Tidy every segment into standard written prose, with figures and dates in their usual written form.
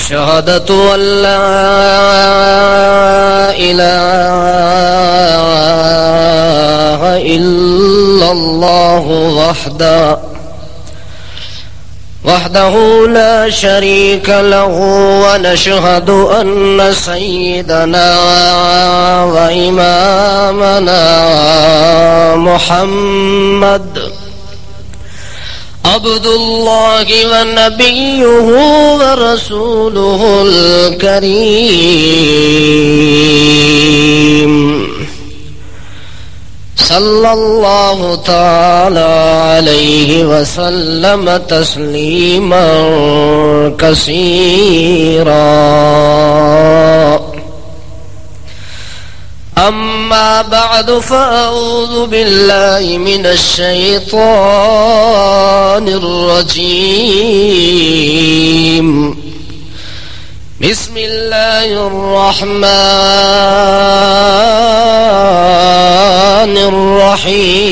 شهادة أن لا إله إلا الله وحده لا شريك له، ونشهد أن سيدنا وإمامنا محمد عبد الله ونبيه ورسوله الكريم، صلى الله تعالى عليه وسلم تسليما كثيرا. أما بعد، فأعوذ بالله من الشيطان الرجيم. بسم الله الرحمن الرحيم.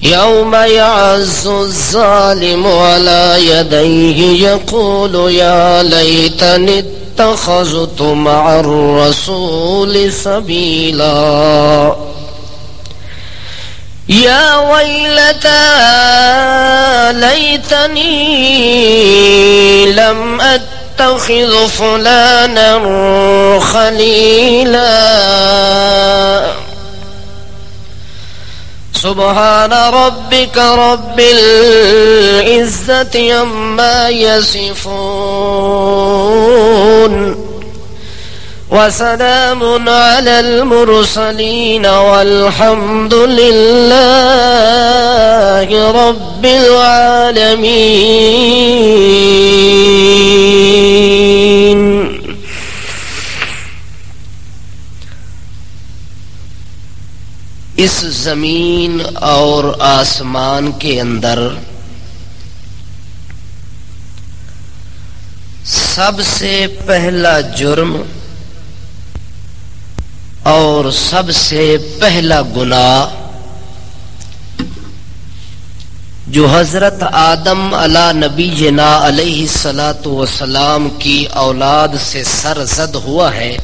يوم يعز الظالم على يديه يقول يا ليتني اتخذت مع الرسول سبيلا، يا ويلتى ليتني لم أتخذ فلانا خليلا. سبحان ربك رب العزة عما يصفون، وسلام على المرسلين، والحمد لله رب العالمين. اس زمین اور آسمان کے اندر سب سے پہلا جرم اور سب سے پہلا گناہ جو حضرت آدم علی نبینا علیہ الصلاۃ والسلام کی اولاد سے سرزد ہوا ہے،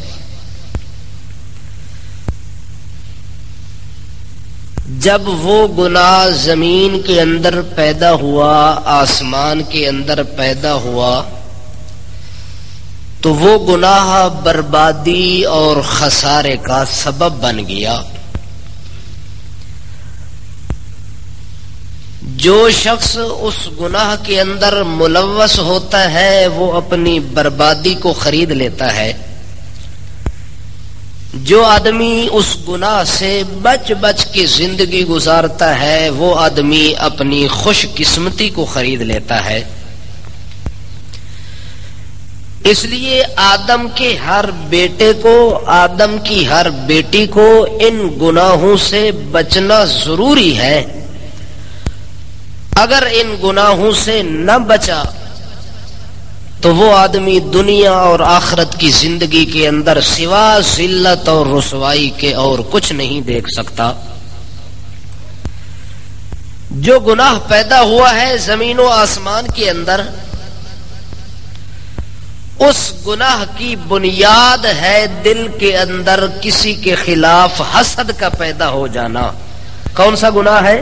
جب وہ گناہ زمین کے اندر پیدا ہوا، آسمان کے اندر پیدا ہوا، تو وہ گناہ بربادی اور خسارے کا سبب بن گیا. جو شخص اس گناہ کے اندر ملوث ہوتا ہے وہ اپنی بربادی کو خرید لیتا ہے. جو آدمی اس گناہ سے بچ بچ کے زندگی گزارتا ہے وہ آدمی اپنی خوش قسمتی کو خرید لیتا ہے. اس لیے آدم کے ہر بیٹے کو، آدم کی ہر بیٹی کو ان گناہوں سے بچنا ضروری ہے. اگر ان گناہوں سے نہ بچا تو وہ آدمی دنیا اور آخرت کی زندگی کے اندر سوا ذلت اور رسوائی کے اور کچھ نہیں دیکھ سکتا. جو گناہ پیدا ہوا ہے زمین و آسمان کے اندر، اس گناہ کی بنیاد ہے دل کے اندر کسی کے خلاف حسد کا پیدا ہو جانا. کون سا گناہ ہے؟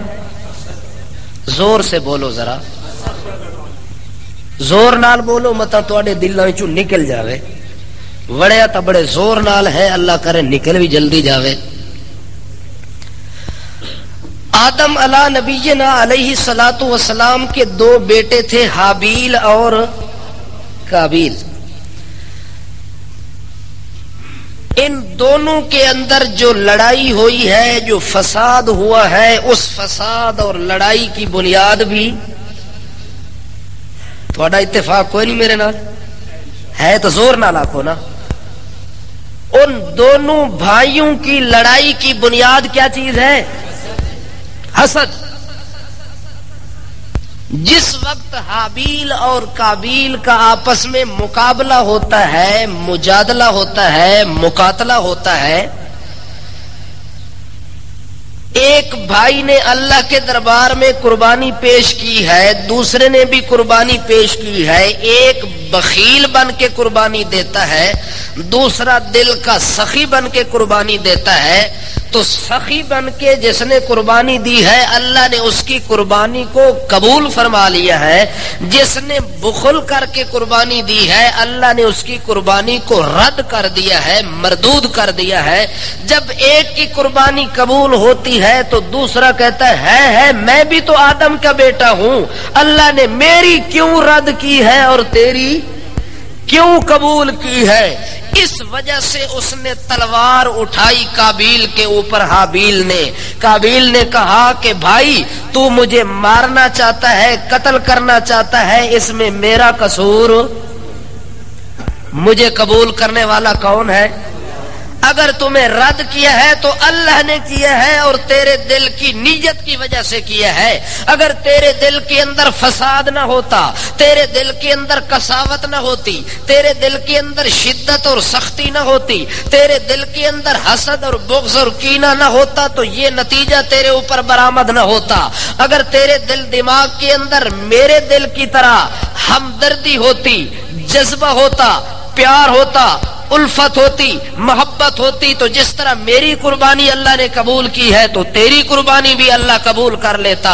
زور سے بولو ذرا، زور نال بولو متا تواڈے دلاں وچوں نکل جاوے. وڑیا تا بڑے زور نال ہے، اللہ کرے نکل بھی جلدی جاوے. آدم علی نبینا علیہ الصلوۃ والسلام کے دو بیٹے تھے، حابیل اور قابیل. ان دونوں کے اندر جو لڑائی ہوئی ہے، جو فساد ہوا ہے، اس فساد اور لڑائی کی بنیاد بھی تھوڑا اتفاق کوئی نہیں میرے نال ہے تو زور نہ لاکھو نا. ان دونوں بھائیوں کی لڑائی کی بنیاد کیا چیز ہے؟ حسد. جس وقت حابیل اور قابیل کا آپس میں مقابلہ ہوتا ہے، مجادلہ ہوتا ہے، مقاتلہ ہوتا ہے، ایک بھائی نے اللہ کے دربار میں قربانی پیش کی ہے، دوسرے نے بھی قربانی پیش کی ہے، ایک بخیل بن کے قربانی دیتا ہے، دوسرا دل کا سخی بن کے قربانی دیتا ہے، تو سخی بن کے جس نے قربانی دی ہے اللہ نے اس کی قربانی کو قبول فرما لیا ہے، جس نے بخل کر کے قربانی دی ہے اللہ نے اس کی قربانی کو رد کر دیا ہے، مردود کر دیا ہے۔ جب ایک کی قربانی قبول ہوتی ہے تو دوسرا کہتا ہے میں بھی تو آدم کا بیٹا ہوں، اللہ نے میری کیوں رد کی ہے اور تیری کیوں قبول کی ہے؟ اس وجہ سے اس نے تلوار اٹھائی قابیل کے اوپر حابیل نے۔ قابیل نے کہا کہ بھائی تو مجھے مارنا چاہتا ہے، قتل کرنا چاہتا ہے، اس میں میرا قصور؟ مجھے قبول کرنے والا کون ہے؟ اگر تمہیں رد کیا ہے تو اللہ نے کیا ہے اور تیرے دل کی نیت کی وجہ سے کیا ہے۔ اگر تیرے دل کے اندر فساد نہ ہوتا، تیرے دل کے اندر کساوت نہ ہوتی، تیرے دل کے اندر شدت اور سختی نہ ہوتی، تیرے دل کے اندر حسد اور بغض اور کینہ نہ ہوتا تو یہ نتیجہ تیرے اوپر برآمد نہ ہوتا۔ اگر تیرے دل دماغ کے اندر میرے دل کی طرح ہمدردی ہوتی، جذبہ ہوتا، پیار ہوتا، الفت ہوتی، محبت ہوتی، تو جس طرح میری قربانی اللہ نے قبول کی ہے تو تیری قربانی بھی اللہ قبول کر لیتا۔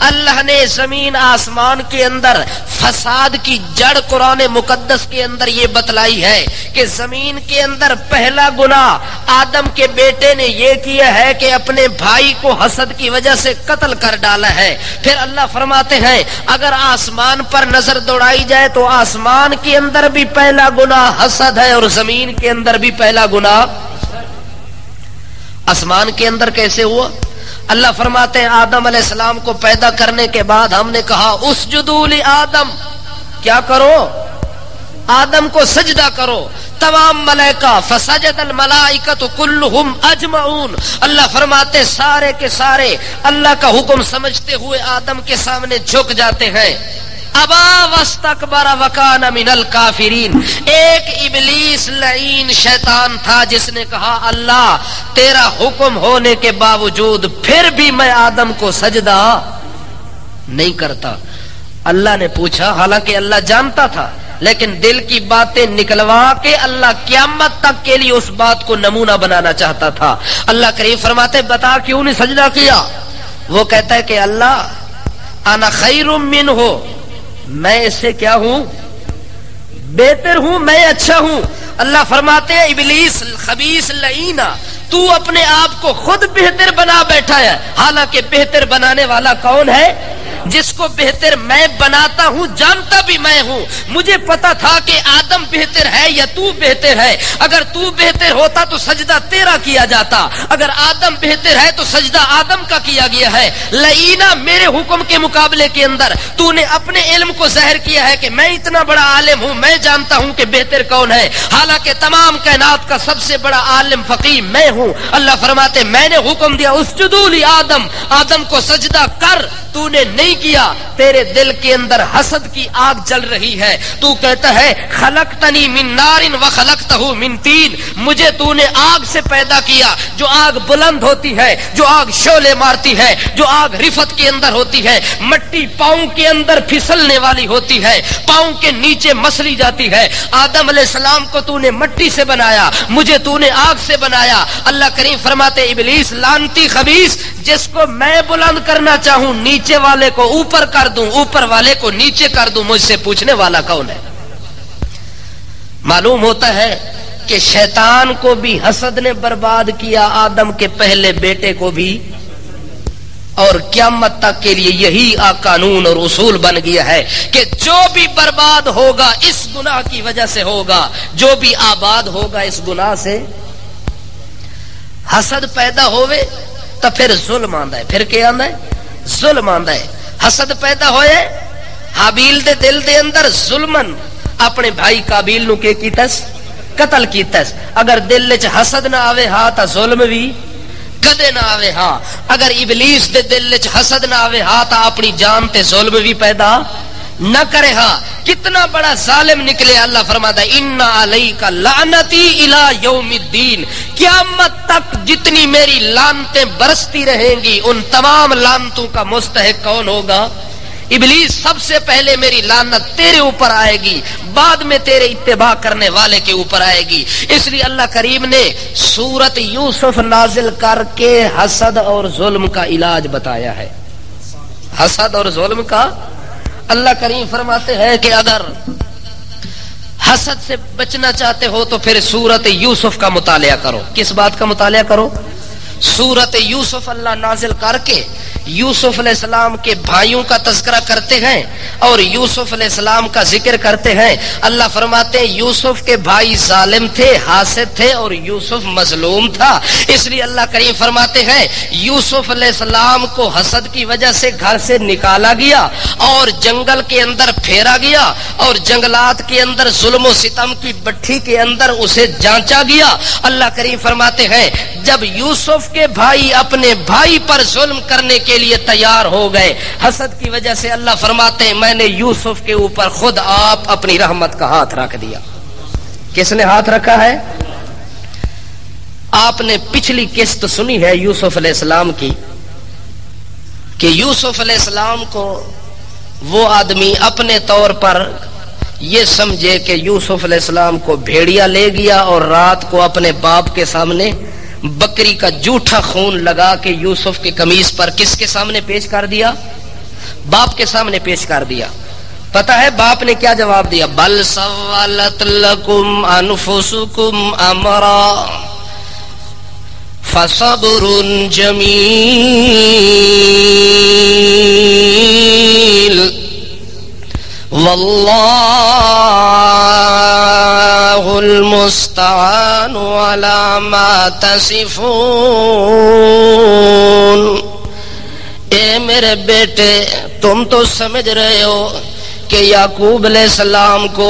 اللہ نے زمین آسمان کے اندر فساد کی جڑ قرآن مقدس کے اندر یہ بتلائی ہے کہ زمین کے اندر پہلا گناہ آدم کے بیٹے نے یہ کیا ہے کہ اپنے بھائی کو حسد کی وجہ سے قتل کر ڈالا ہے۔ پھر اللہ فرماتے ہیں اگر آسمان پر نظر دوڑائی جائے تو آسمان کے اندر بھی پہلا گناہ حسد ہے اور زمین کے اندر بھی پہلا گناہ۔ آسمان کے اندر کیسے ہوا؟ اللہ فرماتے ہیں آدم علیہ السلام کو پیدا کرنے کے بعد ہم نے کہا اسجدوا لآدم، کیا کرو؟ آدم کو سجدہ کرو۔ تمام ملائکہ فسجد الملائکۃ کلہم اجمعون، اللہ فرماتے سارے کے سارے اللہ کا حکم سمجھتے ہوئے آدم کے سامنے جھک جاتے ہیں۔ ابا واستکبر وکان من الکافرین، ایک ابلیس لعین شیطان تھا جس نے کہا اللہ تیرا حکم ہونے کے باوجود پھر بھی میں آدم کو سجدہ نہیں کرتا۔ اللہ نے پوچھا، حالانکہ اللہ جانتا تھا لیکن دل کی باتیں نکلوا کے اللہ قیامت تک کے لیے اس بات کو نمونہ بنانا چاہتا تھا۔ اللہ کریم فرماتے بتا کیوں نہیں سجدہ کیا؟ وہ کہتا ہے کہ اللہ انا خیر منہ، میں اس سے کیا ہوں؟ بہتر ہوں، میں اچھا ہوں۔ اللہ فرماتے ہیں ابلیس خبیث لعینہ، تو اپنے آپ کو خود بہتر بنا بیٹھا ہے، حالانکہ بہتر بنانے والا کون ہے؟ جس کو بہتر میں بناتا ہوں جانتا بھی میں ہوں۔ مجھے پتا تھا کہ آدم بہتر ہے یا تو بہتر ہے۔ اگر تو بہتر ہوتا تو سجدہ تیرا کیا جاتا، اگر آدم بہتر ہے تو سجدہ آدم کا کیا گیا ہے۔ لعینہ میرے حکم کے مقابلے کے اندر تو نے اپنے علم کو ظاہر کیا ہے کہ میں اتنا بڑا عالم ہوں، میں جانتا ہوں کہ بہتر کون ہے، حالانکہ تمام کائنات کا سب سے بڑا عالم فقیہ میں ہوں۔ اللہ فرماتے میں نے حکم دیا اسجدوا لآدم، آدم کو سجدہ کر، تو نے نہیں کیا۔ تیرے دل کے اندر حسد کی آگ جل رہی ہے، تو کہتا ہے خلقتنی من نار وخلقتہ من طین، مجھے تو نے آگ سے پیدا کیا، جو آگ بلند ہوتی ہے، جو آگ شعلے مارتی ہے، جو آگ رفت کے اندر ہوتی ہے، مٹی پاؤں کے اندر پھسلنے والی ہوتی ہے، پاؤں کے نیچے مسلی جاتی ہے۔ آدم علیہ السلام کو تو نے مٹی سے بنایا، مجھے تو نے آگ سے بنایا۔ اللہ کریم فرماتے ابلیس لعنتی خبیث، جس کو میں بلند کرنا چاہوں نیچے والے کو اوپر کر دوں، اوپر والے کو نیچے کر دوں، مجھ سے پوچھنے والا کون ہے؟ معلوم ہوتا ہے کہ شیطان کو بھی حسد نے برباد کیا، آدم کے پہلے بیٹے کو بھی، اور قیامت تک کے لیے یہی قانون اور اصول بن گیا ہے کہ جو بھی برباد ہوگا اس گناہ کی وجہ سے ہوگا، جو بھی آباد ہوگا اس گناہ سے۔ حسد پیدا ہوئے تو پھر ظلم آندا ہے، پھر کیا آندا ہے؟ ظلم آندا ہے۔ حسد پیدا ہوئے حابیل دے دل دے اندر ظلمن اپنے بھائی قابیل نو کے کیتس؟ قتل کیتس۔ اگر دل وچ حسد نہ آوے ہاں تا ظلم بھی کدے نہ آوے ہاں۔ اگر ابلیس دے دل وچ حسد نہ آوے ہاں تا اپنی جان تے ظلم بھی پیدا نہ کرے. ہاں کتنا بڑا ظالم نکلے. اللہ فرماتا ہے ان علیک لعنتی الی یوم الدین, قیامت تک جتنی میری لعنتیں برستی رہیں گی ان تمام لعنتوں کا مستحق کون ہوگا؟ ابلیس. سب سے پہلے میری لعنت تیرے اوپر آئے گی, بعد میں تیرے اتباع کرنے والے کے اوپر آئے گی. اس لیے اللہ کریم نے سورت یوسف نازل کر کے حسد اور ظلم کا علاج بتایا ہے. حسد اور ظلم کا اللہ کریم فرماتے ہیں کہ اگر حسد سے بچنا چاہتے ہو تو پھر سورت یوسف کا مطالعہ کرو. کس بات کا مطالعہ کرو؟ سورت یوسف اللہ نازل کر کے یوسف علیہ السلام کے بھائیوں کا تذکرہ کرتے ہیں اور یوسف علیہ السلام کا ذکر کرتے ہیں. اللہ فرماتے ہیں یوسف کے بھائی ظالم تھے, حاسد تھے اور یوسف مظلوم تھا. اس لیے اللہ کریم فرماتے ہیں یوسف علیہ السلام کو حسد کی وجہ سے گھر سے نکالا گیا اور جنگل کے اندر پھیرا گیا اور جنگلات کے اندر ظلم و ستم کی بٹھی کے اندر اسے جانچا گیا. اللہ کریم فرماتے ہیں جب یوسف کے بھائی اپنے بھائی پر ظلم کرنے کے لیے تیار ہو گئے حسد کی وجہ سے, اللہ فرماتے ہیں میں نے یوسف کے اوپر خود آپ اپنی رحمت کا ہاتھ رکھ دیا. کس نے ہاتھ رکھا ہے؟ آپ نے پچھلی قسط سنی ہے یوسف علیہ السلام کی کہ یوسف علیہ السلام کو وہ آدمی اپنے طور پر یہ سمجھے کہ یوسف علیہ السلام کو بھیڑیا لے گیا اور رات کو اپنے باپ کے سامنے بکری کا جھوٹا خون لگا کے یوسف کے قمیص پر کس کے سامنے پیش کر دیا؟ باپ کے سامنے پیش کر دیا. پتہ ہے باپ نے کیا جواب دیا؟ بل سولت لکم انفسکم امرا فصبر جمیل واللہ المستعان علی ما تصفون. اے میرے بیٹے تم تو سمجھ رہے ہو کہ یعقوب علیہ السلام کو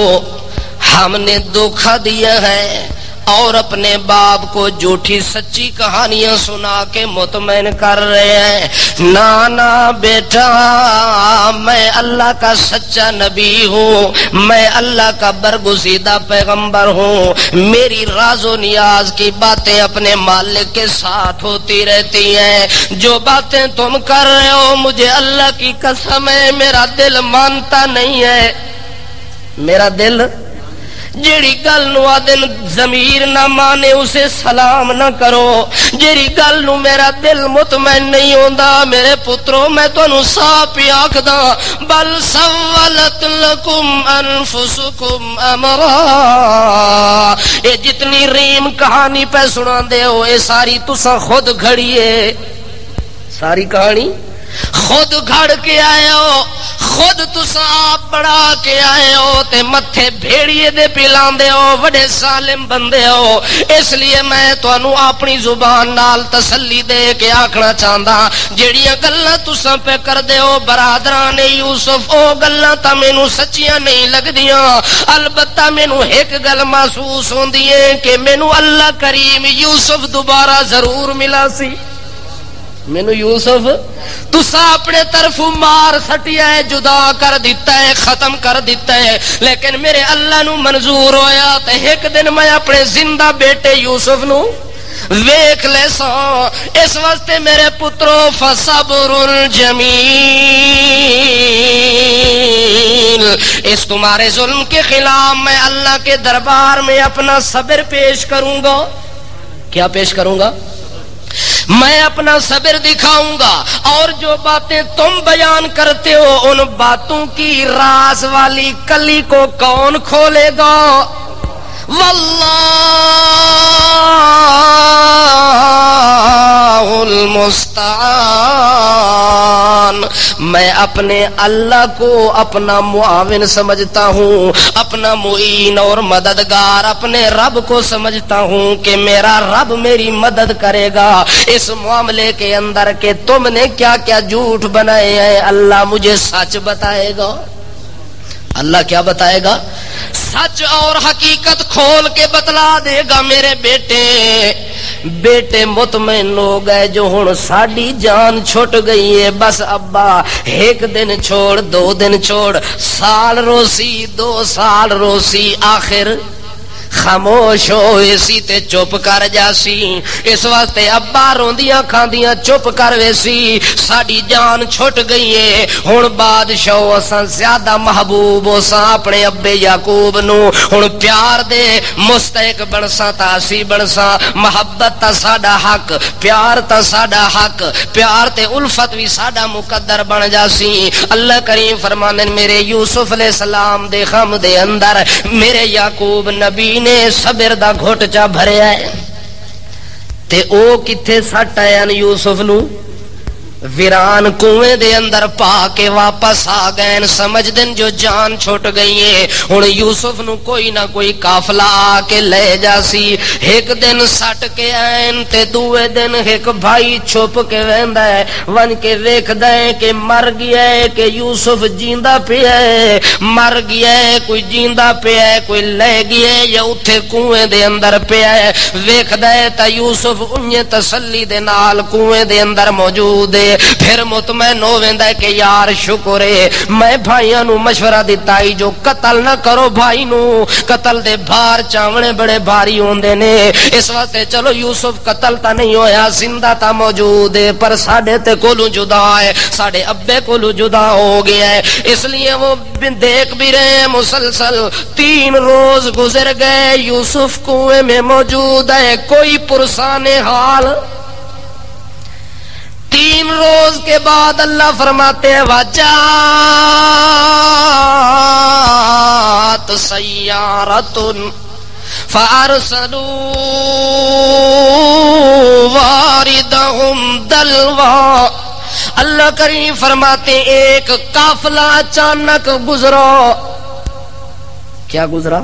ہم نے دھوکا دیا ہے اور اپنے باپ کو جھوٹی سچی کہانیاں سنا کے مطمئن کر رہے ہیں. نانا بیٹا میں اللہ کا سچا نبی ہوں, میں اللہ کا برگزیدہ پیغمبر ہوں. میری راز و نیاز کی باتیں اپنے مالک کے ساتھ ہوتی رہتی ہیں. جو باتیں تم کر رہے ہو مجھے اللہ کی قسم ہے میرا دل مانتا نہیں ہے. میرا دل جیڑی گل نو آدن ضمیر نہ مانے اسے سلام نہ کرو. جیڑی گل نو میرا دل مطمئن نہیں ہوندا میرے پترو میں تانوں صاف ہی آکھدا بل سولت لکم انفسکم امرا. اے جتنی ریم کہانی پہ سنا دے ہو اے ساری تساں خود گھڑیے. ساری کہانی خود گھڑ کے آئے ہو, خود تساں آپ بڑھا کے آئے ہو تے متھے بھیڑیے دے پلاندے ہو. بڑے ظالم بندے ہو. اس لیے میں تانوں اپنی زبان نال تسلی دے کے آکھنا چاہندا جیڑیاں گلاں تساں پہ کردے ہو برادران یوسف او گلاں تاں مینوں سچیاں نہیں لگدیاں. البتہ مینوں ایک گل محسوس ہوندی ہے کہ مینوں اللہ کریم یوسف دوبارہ ضرور ملا سی. مینوں یوسف تسا اپنے طرف مار سٹیا ہے, جدا کر دیتا ہے, ختم کر دیتا ہے, لیکن میرے اللہ نو منظور ہویا تے ایک دن میں اپنے زندہ بیٹے یوسف نو ویکھ لے سا. اس واسطے میرے پترو فصبر جمیل, اس تمہارے ظلم کے خلاف میں اللہ کے دربار میں اپنا صبر پیش کروں گا. کیا پیش کروں گا؟ میں اپنا صبر دکھاؤں گا. اور جو باتیں تم بیان کرتے ہو ان باتوں کی راز والی کلی کو کون کھولے گا؟ واللہ المستعان. میں اپنے اللہ کو اپنا معاون سمجھتا ہوں, اپنا معین اور مددگار اپنے رب کو سمجھتا ہوں کہ میرا رب میری مدد کرے گا اس معاملے کے اندر کہ تم نے کیا کیا جھوٹ بنائے ہیں اللہ مجھے سچ بتائے گا. اللہ کیا بتائے گا؟ سچ اور حقیقت کھول کے بتلا دے گا. میرے بیٹے بیٹے مطمئن ہو گئے جو ہن ساڈی جان چھٹ گئی ہے، بس ابا ایک دن چھوڑ 2 دن چھوڑ، سال روسی 2 سال روسی، آخر خاموش ہوئے سی تے چپ کر جاسی۔ اس واسطے ابا روندیاں کھاندیاں چپ کر ویسی، ساڈی جان چھٹ گئی ہے، ہن بادشاہ اساں زیادہ محبوب اساں اپنے ابے یعقوب نو، ہن پیار دے مستحق بنساں تا اسی بنساں، محبت تا ساڈا حق، پیار تا ساڈا حق، پیار تے الفت بھی ساڈا مقدر بن جاسی۔ اللہ کریم فرماندے میرے یوسف علیہ السلام دے غم دے اندر میرے یعقوب نبی نے صبر دا گھٹ چا بھریا ہے، تے او کتھے سٹ آیا یوسف نو ویران کنویں دے اندر پا کے واپس آ گئے، سمجھ دن جو جان چھوٹ گئی ہے، ہن یوسف نو کوئی نہ کوئی قافلہ آ کے لے جاسی۔ ایک دن سٹ کے آئین تے دوے دن ایک بھائی چھپ کے ویندا ہے، ون کے ویکھدا ہے کہ مر گیا ہے کہ یوسف جیندا پیا ہے، مر گیا ہے کوئی جیندا پیا ہے، کوئی لے گیا ہے یا اوتھے کنویں دے اندر پیا ہے، ویکھدا ہے تا یوسف انہی تسلی دے نال کنویں دے اندر موجود ہے۔ پھر مطمئن ہو ویندا ہے کہ یار شکر ہے میں بھائیاں نو مشورہ دیتا ہی جو قتل نہ کرو، بھائی نو قتل دے بھار چاونے بڑے بھاری ہوندے نے، اس واسطے چلو یوسف قتل تا نہیں ہویا، زندہ تا موجود ہے، پر ساڈے تے کولوں جدا ہے، ساڈے ابے کولوں جدا ہو گیا ہے، اس لیے وہ دیکھ بھی رہے مسلسل 3 روز گزر گئے، یوسف کنویں میں موجود ہے، کوئی پرسان حال۔ 3 روز کے بعد اللہ فرماتے ہیں وجات سیارۃ فارسلوا واردہم دلوا، اللہ کریم فرماتے ایک قافلہ اچانک گزرا۔ کیا گزرا؟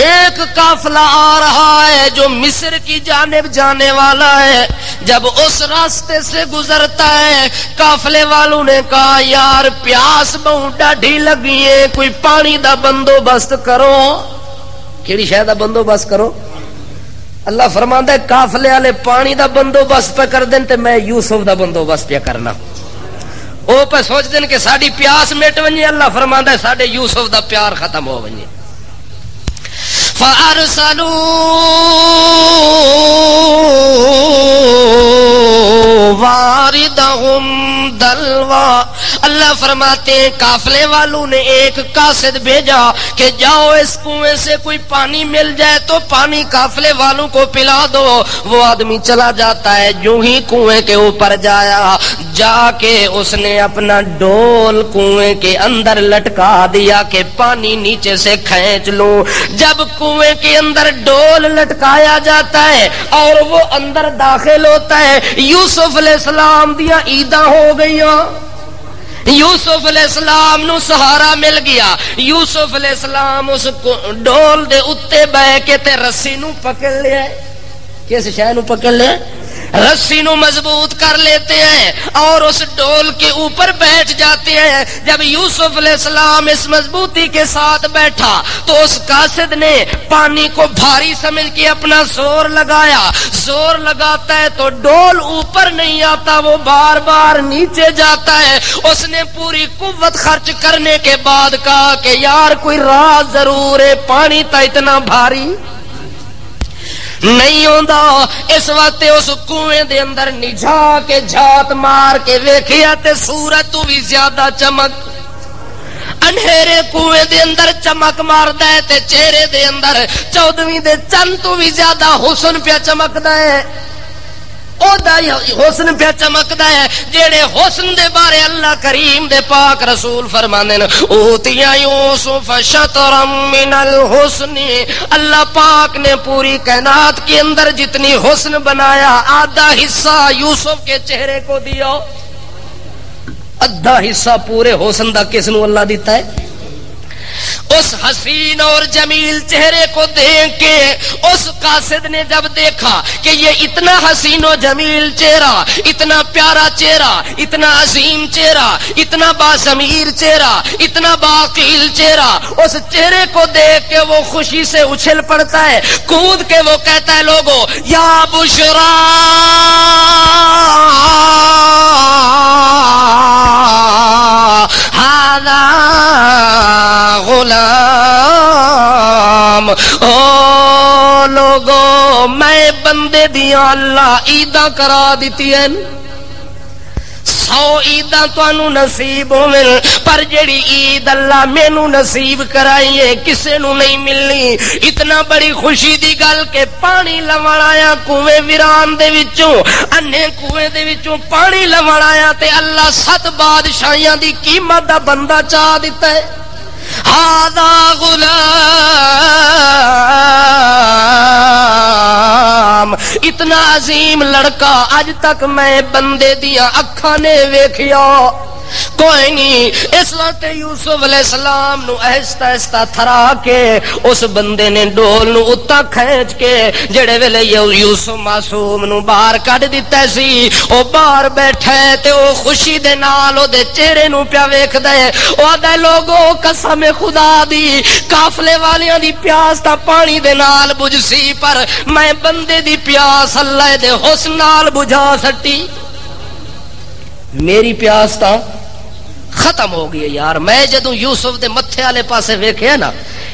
ایک قافلہ آ رہا ہے جو مصر کی جانب جانے والا ہے، جب اس راستے سے گزرتا ہے قافلے والوں نے کہا یار پیاس بہت ڈاڈھی لگی ہے، کوئی پانی دا بندوبست کرو۔ کیڑی شے دا بندوبست کرو؟ اللہ فرماندا ہے قافلے والے پانی دا بندوبست پہ کر دین تے میں یوسف دا بندوبست پہ کرنا۔ او پہ سوچ دین کہ ساڈی پیاس مٹ ونجے، اللہ فرماندا ہے ساڈے یوسف دا پیار ختم ہو ونجے۔ فَأَرْسَلُوا وَارِدَهُمْ دَلْوَا، اللہ فرماتے ہیں قافلے والوں نے ایک قاصد بھیجا کہ جاؤ اس کنویں سے کوئی پانی مل جائے تو پانی قافلے والوں کو پلا دو۔ وہ آدمی چلا جاتا ہے، جو ہی کنویں کے اوپر جایا، جا کے اس نے اپنا ڈول کنویں کے اندر لٹکا دیا کہ پانی نیچے سے کھینچ لوں۔ جب کنویں کے اندر ڈول لٹکایا جاتا ہے اور وہ اندر داخل ہوتا ہے، یوسف علیہ السلام دیا عیداں ہو گئیاں، یوسف علیہ السلام نو سہارا مل گیا۔ یوسف علیہ السلام اس ڈول دے اتے بہ کے تے رسی نو پکڑ لیا، کس شے نو پکڑ لیا؟ رسی نو مضبوط کر لیتے ہیں اور اس ڈول کے اوپر بیٹھ جاتے ہیں۔ جب یوسف علیہ السلام اس مضبوطی کے ساتھ بیٹھا تو اس قاصد نے پانی کو بھاری سمجھ کے اپنا زور لگایا، زور لگاتا ہے تو ڈول اوپر نہیں آتا، وہ بار بار نیچے جاتا ہے۔ اس نے پوری قوت خرچ کرنے کے بعد کہا کہ یار کوئی راز ضرور ہے، پانی تا اتنا بھاری نہیں ہوندا۔ اس وقت اس کنویں دے اندر نجھا کے جھات مار کے ویکھیا تے سورج تو بھی زیادہ چمک، انہیرے کنویں دے اندر چمک ماردا ہے تے چہرے دے اندر 14ویں دے چند تو بھی زیادہ حسن پیا چمکدا ہے، او دا حسن پیا چمکدا ہے جیڑے حسن دے بارے اللہ کریم دے پاک رسول فرماندے نے اوتیا یوسف شطرا من الحسن، اللہ پاک نے پوری کائنات کے اندر جتنی حسن بنایا آدھا حصہ یوسف کے چہرے کو دیا، آدھا حصہ پورے حسن دا کس نو اللہ دیتا ہے؟ اس حسین اور جمیل چہرے کو دیکھ کے اس قاصد نے جب دیکھا کہ یہ اتنا حسین و جمیل چہرہ، اتنا پیارا چہرہ، اتنا عظیم چہرہ، اتنا باضمیر چہرہ، اتنا باقیل چہرہ، اس چہرے کو دیکھ کے وہ خوشی سے اچھل پڑتا ہے، کود کے وہ کہتا ہے لوگوں یا بشرا ہذا غلام، او لوگو میں بندے دیاں اللہ عیداں کرا دیتی ہیں، 100 عیداں تانوں نصیب ہوون، پر جڑی عید اللہ مینوں نصیب کرائی ہے کسے نوں نہیں ملنی۔ اتنا بڑی خوشی دی گل کہ پانی لوਣ آیا کنویں ویران دے وچوں، انے کنویں دے وچوں پانی لوਣ آیا تے اللہ 7 بادشاہیاں دی قیمت دا بندہ چاہ دیتا ہے۔ ہذا غلام، اتنا عظیم لڑکا اج تک میں بندے دیاں اکھاں نے ویکھیا کوئی نہیں۔ اس وقت یوسف علیہ السلام نو آہستہ آہستہ تھرا کے اس بندے نے ڈول نو اتا کھینچ کے جڑے ویلے یوسف معصوم نو باہر کڈ دتا سی، او باہر بیٹھا ہے تے او خوشی دے نال او دے چہرے نو پیا ویکھدا ہے۔ او آدھا لوگوں قسم خدا دی قافلے والیاں دی پیاس تا پانی دے نال بجھ سی، پر میں بندے دی پیاس اللہ دے حسن نال بجھا سٹی، میری پیاس تا ختم ہو گئی یار۔ میں جدوں یوسف دے متھے والے پاسے ویکھیا نا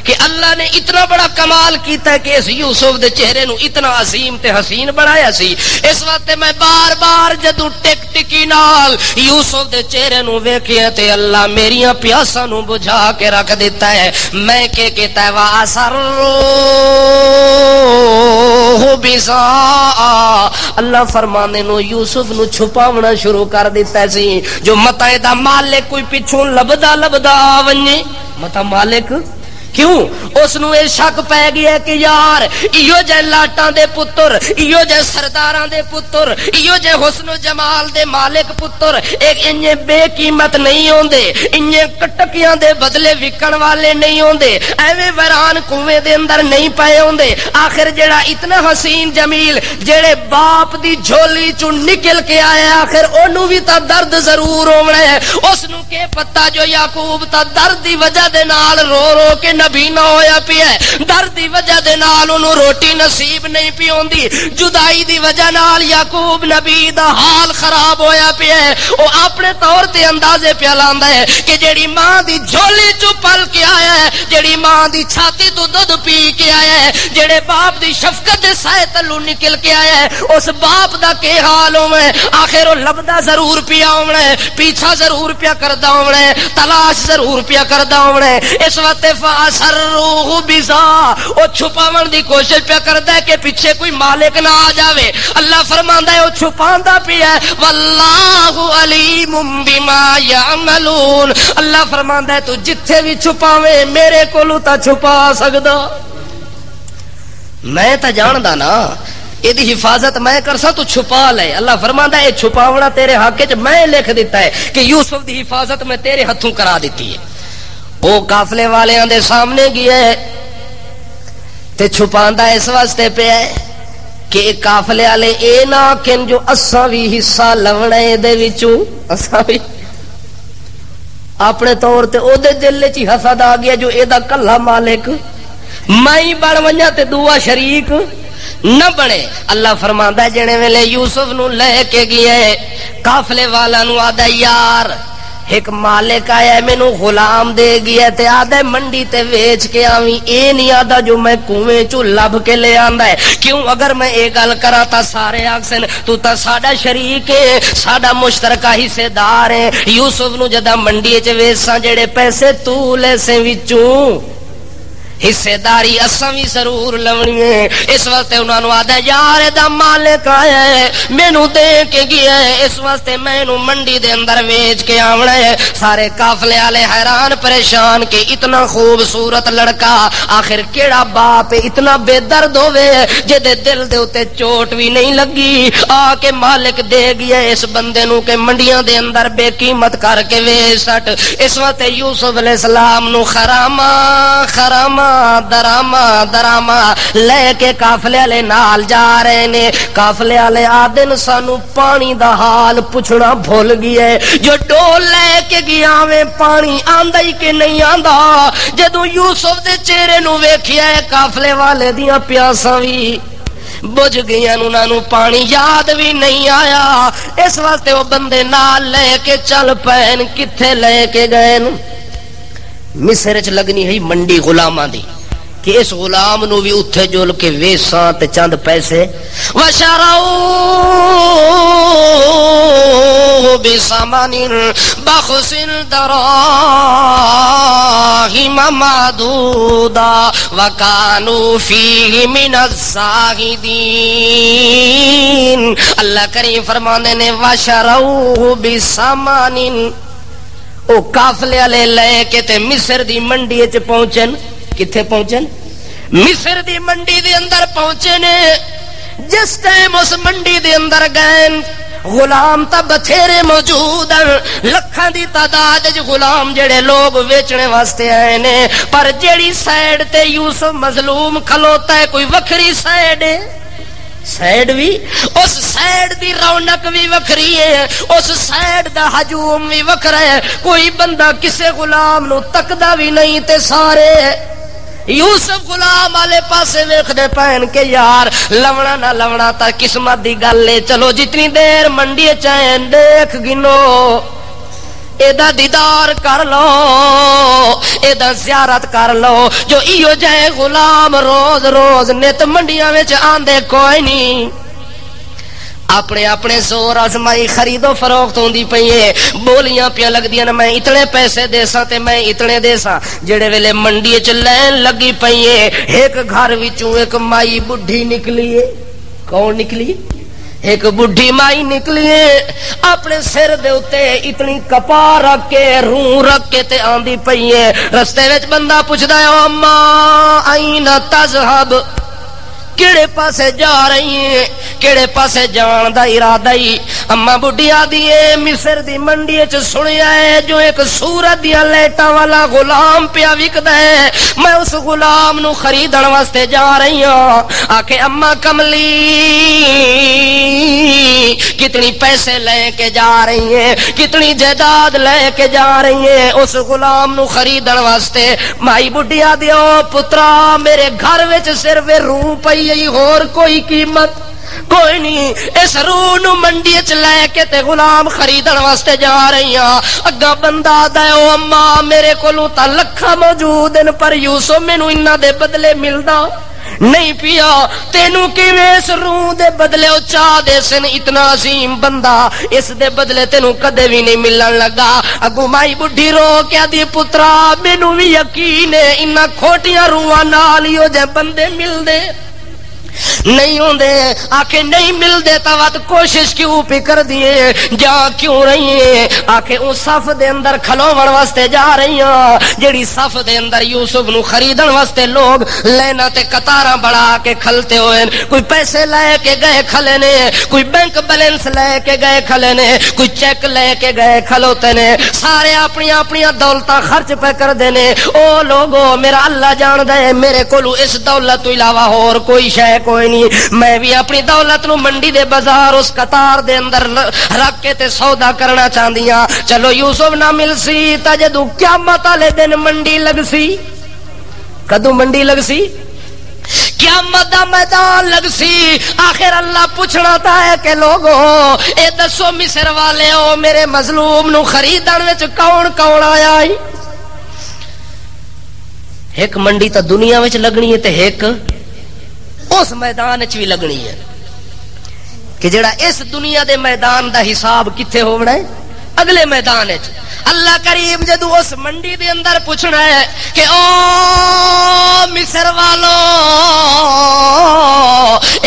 کہ اللہ نے اتنا بڑا کمال کیتا ہے کہ اس یوسف دے چہرے نو اتنا عظیم تے حسین بنایا سی، اس وقت میں بار بار جدوں ٹک ٹکی نال یوسف دے چہرے نو ویکھیا تے اللہ میریاں پیاساں نو بجھا کے رکھ دیتا ہے۔ میں کہ کہتا ہے واسر بسا، اللہ فرمانے نو یوسف نو چھپاونا شروع کر دیتا سی، جو متا دا مالک کوئی پچھوں لبدا لبدا آ ونجے، متا مالک کیوں اس نو اے شک پی گیا کہ یار ایو جے لاٹاں دے پتر، ایو جے سرداراں دے پتر، ایو جے حسن و جمال دے مالک پتر ایک انجے بے قیمت نہیں ہوندے، انجے کٹکیاں دے بدلے وکن والے نہیں ہوندے، ایویں ویران کنویں دے اندر نہیں پئے ہوندے۔ آخر جڑا اتنا حسین جمیل جڑے باپ دی جھولی چوں نکل کے آیا، آخر اونوں بھی تا درد ضرور ہونا ہے۔ اس نو کہ پتہ جو یعقوب تا درد دی وجہ دے نال رو رو کے نبی نہ ہویا پیا ہے، درد دی وجہ دے نال انہوں روٹی نصیب نہیں پی ہوندی، جدائی دی وجہ نال یعقوب نبی دا حال خراب ہویا پیا ہے۔ وہ اپنے طور تے اندازے پیا لاندا ہے کہ جیڑی ماں دی جھولی چوں پل کے آیا ہے، جیڑی ماں دی چھاتی تو دودھ پی کے آیا ہے، جیڑے باپ دی شفقت دے سائے تلو نکل کے آیا ہے، اس باپ دا کے حال ہونا ہے۔ آخر وہ لبدا ضرور پیا ہونا ہے، پیچھا ضرور پیا کردا ہونا ہے، تلاش ضرور پیا کردا ہونا ہے۔ اس وقت سروہ بزا، او چھپاون دی کوشش پہ کردا ہے کہ پیچھے کوئی مالک نہ آ جاوے۔ اللہ فرماندا ہے او چھپاندا پیا ہے، واللہ علیم بما یعملون، اللہ فرماندا ہے تو جتھے بھی چھپاویں میرے کولوں تا چھپا سکدا، میں تا جاندا نا ایدی حفاظت میں کرسا تو چھپا لے۔ اللہ فرماندا ہے چھپاونا تیرے حق وچ میں لکھ دیتا ہے کہ یوسف دی حفاظت میں تیرے ہتھوں کرا دیتی ہے۔ وہ قافلے والیاں دے سامنے گیا ہے تے چھپاندا اس واسطے پہ ہے کہ قافلے والے اے نہ کہن جو اساں وی حصہ لونا اے دے وچوں، اساں وی اپنے طور تے او دے دل وچ حسد آ گیا جو اے دا کلا مالک میں ہی بن ونجا تے دعا شریک نہ بنے۔ اللہ فرماندا ہے جنے ویلے یوسف نو لے کے گیا ہے قافلے والا نو آدا یار ایک مالک آیا مینو غلام دے گیا تے آدھے منڈی تے ویچ کے آویں، اے نہیں آدھا جو میں کنویں چوں لب کے لے آندا ہے۔ کیوں اگر میں اے گل کراں تا سارے آکھسن تو تا ساڈا شریک ہے، ساڈا مشترکہ حصے دار ہے۔ یوسف نو جدا منڈی وچ ویچساں جڑے پیسے تو لے سے وچوں حصے داری اساں بھی ضرور لونی ہے. اس واسطے انہاں نوں آدا یار دا مالک آیا ہے مینوں دے کے گیا ہے, اس واسطے مینوں منڈی دے اندر ویچ کے آونا ہے. سارے قافلے والے حیران پریشان کہ اتنا خوبصورت لڑکا آخر کیڑا باپ اتنا بے درد ہوے جے دے دل دے اوتے چوٹ بھی نہیں لگی. آ کے مالک دے گیا اس بندے نوں کہ منڈیاں دے اندر بے قیمت کر کے ویچ سٹ. اس واسطے یوسف علیہ السلام نوں خراما دراما لے کے قافلے والے نال جا رہے نے. قافلے والے آدن سانو پانی دا حال پوچھنا بھول گئے. جو ڈول لے کے گیا میں پانی آندا ہی کہ نہیں آندا. جدوں یوسف دے چہرے نو ویکھیا ہے قافلے والے دیاں پیاساں وی بجھ گئیاں, انہاں نوں پانی یاد بھی نہیں آیا. اس واسطے وہ بندے نال لے کے چل پین. کتھے لے کے گئے؟ مصر چ لگنی ہے منڈی غلاماں دی کہ اس غلام نو بھی اتھے جول کے ویساں تے چند پیسے وشراؤ بثمن بخس دراهم معدودا وكانوا فيه من الزاهدين. اللہ کریم فرماندے نے وشراؤ بثمن او قافلے والے لے کے تے مصر دی منڈی وچ پہنچن. کتھے پہنچن؟ مصر دی منڈی دے اندر پہنچے نے. جس ٹائم اس منڈی دے اندر گئے غلام تا بتھیرے موجود ہیں, لکھاں دی تعداد وچ غلام جڑے لوگ ویچنے واسطے آئے نے, پر جیڑی سائیڈ تے یوسف مظلوم کھلوتا ہے کوئی وکھری سائیڈ ہے. سائیڈ بھی اس سائیڈ دی رونق بھی وکھری ہے, اس سائیڈ دا ہجوم بھی وکھرا ہے. کوئی بندہ کسے غلام نو تکدا بھی نہیں تے سارے یوسف غلام والے پاسے ویکھدے پین کہ یار لونا نہ لونا تا قسمت دی گل ہے. چلو جتنی دیر منڈی چین دیکھ گنو ایدا دیدار کر لو, ایدا زیارت کر لو. جو ایو جائے غلام روز روز نت منڈیاں وچ آندے کوئی نہیں. اپنے اپنے زور آزمائی خرید و فروخت ہوندی پئی ہے. بولیاں پیاں لگدیاں نے میں اتنے پیسے دیساں تے میں اتنے دیساں. جڑے ویلے منڈی وچ لین لگی پئی ہے ایک گھر وچوں ایک مائی بڈھی نکلی ہے. کون نکلی؟ ایک بڈھی مائی نکلی ہے. اپنے سر دے اوتے اتنی کپا رکھ کے روح رکھ کے تے آندی پئی ہے. رستے وچ بندہ پوچھدا ہے او اما این تذهب, کیڑے پاسے جا رہی ہیں, کیڑے پاسے جان دا ارادہ ہی؟ اما بڈھی آدھی ہے مصر دی منڈی وچ سنیا ہے جو ایک سورت دیا لیٹاں والا غلام پیا وکدا ہے, میں اس غلام نو خریدن واسطے جا رہی ہوں. آکھے اما کملی کتنی پیسے لے کے جا رہی ہیں, کتنی جائیداد لے کے جا رہی ہیں اس غلام نو خریدن واسطے؟ مائی بڈھی آدھی او پترا میرے گھر وچ صرف روح پئی اور کوئی قیمت کوئی نہیں. اس روح نو منڈی چ لے کے تے غلام خریدن واسطے جا رہی ہاں. اگا بندہ آدا ہے او اما میرے کولوں تا لکھاں موجود ہیں پر یوسف مینوں انہاں دے بدلے ملدا نہیں پیا. تینوں کیویں اس روح دے بدلے او چاہ دے سن اتنا عظیم بندہ اس دے بدلے تینوں کدے بھی نہیں ملن لگا. اگوں مائی بڈھی رو کے دی پترا مینوں بھی یقین ہے انہاں کھوٹیاں روحاں نال ہی او جے بندے ملدے نہیں ہوندے. آکھے نہیں ملدے تا وقت کوشش کیوں پہ کر دیے جا کیوں رہی ہے؟ آکھے اون صف دے اندر کھلوون واسطے جا رہی ہاں جیڑی صف دے اندر یوسف نو خریدن واسطے لوگ لینا تے قطاراں بڑھا کے کھلتے ہوئے. کوئی پیسے لے کے گئے کھلے نے, کوئی بینک بیلنس لے کے گئے کھلے نے, کوئی چیک لے کے گئے کھلوتے نے. سارے اپنی اپنی دولتاں خرچ پہ کر دینے. او لوگو میرا اللہ جاندا ہے میرے کولو اس دولت تو علاوہ اور کوئی شے کوئی نہیں. میں بھی اپنی دولت نو منڈی دے بازار اس قطار دے اندر رکھ کے تے سودا کرنا چاہندیاں. چلو یوسف نہ مل سی تا جدوں قیامت والے دن منڈی لگ سی. کدوں منڈی لگ سی؟ قیامت دا میدان لگ سی. آخر اللہ پوچھنا تا ہے کہ لوگو اے دسو مصر والے ہو میرے مظلوم نو خریدن وچ کون کون آیا ہے؟ ایک منڈی تا دنیا وچ لگنی ہے تے ایک اس میدان چ بھی لگنی ہے کہ جڑا اس دنیا دے میدان دا حساب کتھے ہونا ہے؟ اگلے میدان چ. اللہ کریم جدو اس منڈی دے اندر پوچھنا ہے کہ او مصر والو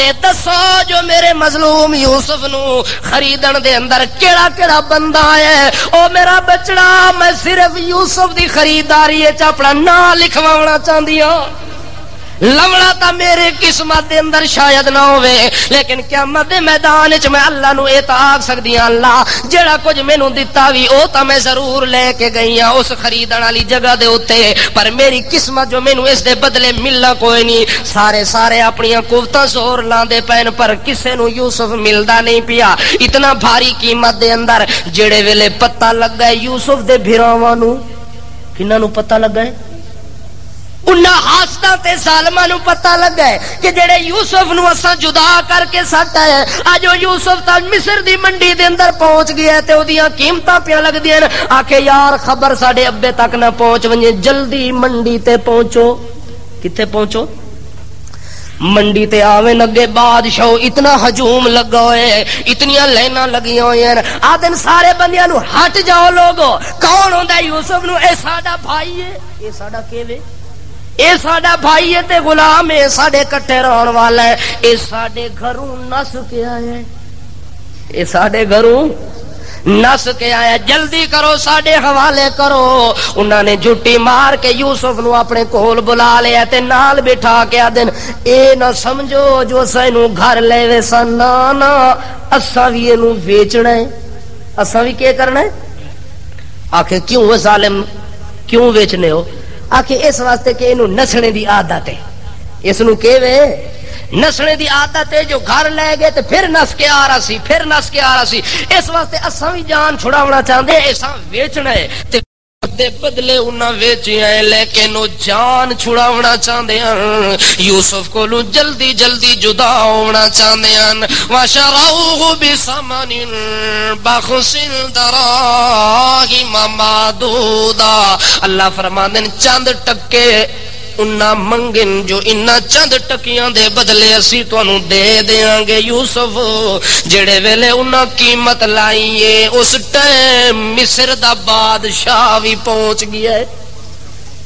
اے دسو جو میرے مظلوم یوسف نو خریدن دے اندر کیڑا کیڑا بندہ ہے، او میرا بچڑا میں صرف یوسف دی خریداری اچ اپنا نام لکھوانا چاہندی ہاں، لوڑا تا میرے قسمت دے اندر شاید نہ ہوئے، لیکن قیامت دے میدان وچ میں اللہ نو اے تا آکھ سکدی ہاں اللہ جیڑا کچھ مینوں دتا وی او تا میں ضرور لے کے گئی ہاں اس خریدن والی جگہ دے اوتے، پر میری قسمت جو مینوں اس دے بدلے ملنا کوئی نہیں۔ سارے اپنی قوتاں زور لاندے پین پر کسے نو یوسف ملدا نہیں پیا۔ اتنا بھاری قیمت دے اندر جڑے ویلے پتہ لگ گئے یوسف دے بھراواں نو، کناں نو پتہ لگ گئے؟ انہاں حاسداں تے ظالماں نو پتہ لگا ہے کہ جڑے یوسف نو اساں جدا کر کے سٹا ہے، اج یوسف تا مصر دی منڈی دے اندر پہنچ گیا تے اودیاں قیمتاں پیا لگدیاں، آکھے یار خبر ساڈے ابے تک نہ پہنچ ونجے، جلدی منڈی تے پہنچو۔ کتے پہنچو؟ منڈی تے آویں لگے بادشاہ، اتنا ہجوم لگا ہوئے، اتنیاں لائناں لگیاں ہوئی ہیں، آدن سارے بندیاں نو ہٹ جاؤ لوگو، کون ہوندا یوسف نو؟ اے ساڈا بھائی ہے، اے ساڈا کیویں؟ اے ساڈا بھائی ہے تے غلام ہے، ساڈے کٹھے رہن والا ہے، اے ساڈے گھروں نس کے آیا ہے، اے ساڈے گھروں نس کے آیا، جلدی کرو ساڈے حوالے کرو۔ انہاں نے جھٹی مار کے یوسف نو اپنے کول بلا لیا تے نال بٹھا کے آدن اے نہ سمجھو جو اساں نو گھر لے ویسا، نا اساں وی اینو ویچنا ہے، اساں وی کیا کرنا ہے؟ آکھے کیوں ظالم کیوں ویچنے ہو؟ آکھے اس واسطے کہ اینو نسنے دی عادت ہے، اس نو کہوے نسنے دی عادت ہے، جو گھر لے گئے تے پھر نس کے آ رہا سی، پھر نس کے آ رہا سی، اس واسطے اساں بھی جان چھڑاونا چاہندے، اساں ویچنا ہے تے دے بدلے انہاں ویچیا ہے، لیکن وہ جان چھڑاونا چاہندے ہیں، یوسف کولو جلدی جلدی جدا ہونا چاہندے ہیں۔ وَشَرَوْهُ بِثَمَنٍ بَخْسٍ دَرَاهِمَ مَعْدُودَةٍ، اللہ فرماندے چند ٹکے انہاں منگن جو انہاں چند ٹکیاں دے بدلے اسی تانوں دے دیاں گے یوسف۔ جڑے ویلے انہاں قیمت لائیے اس ٹائم مصر دا بادشاہ بھی پہنچ گیا ہے۔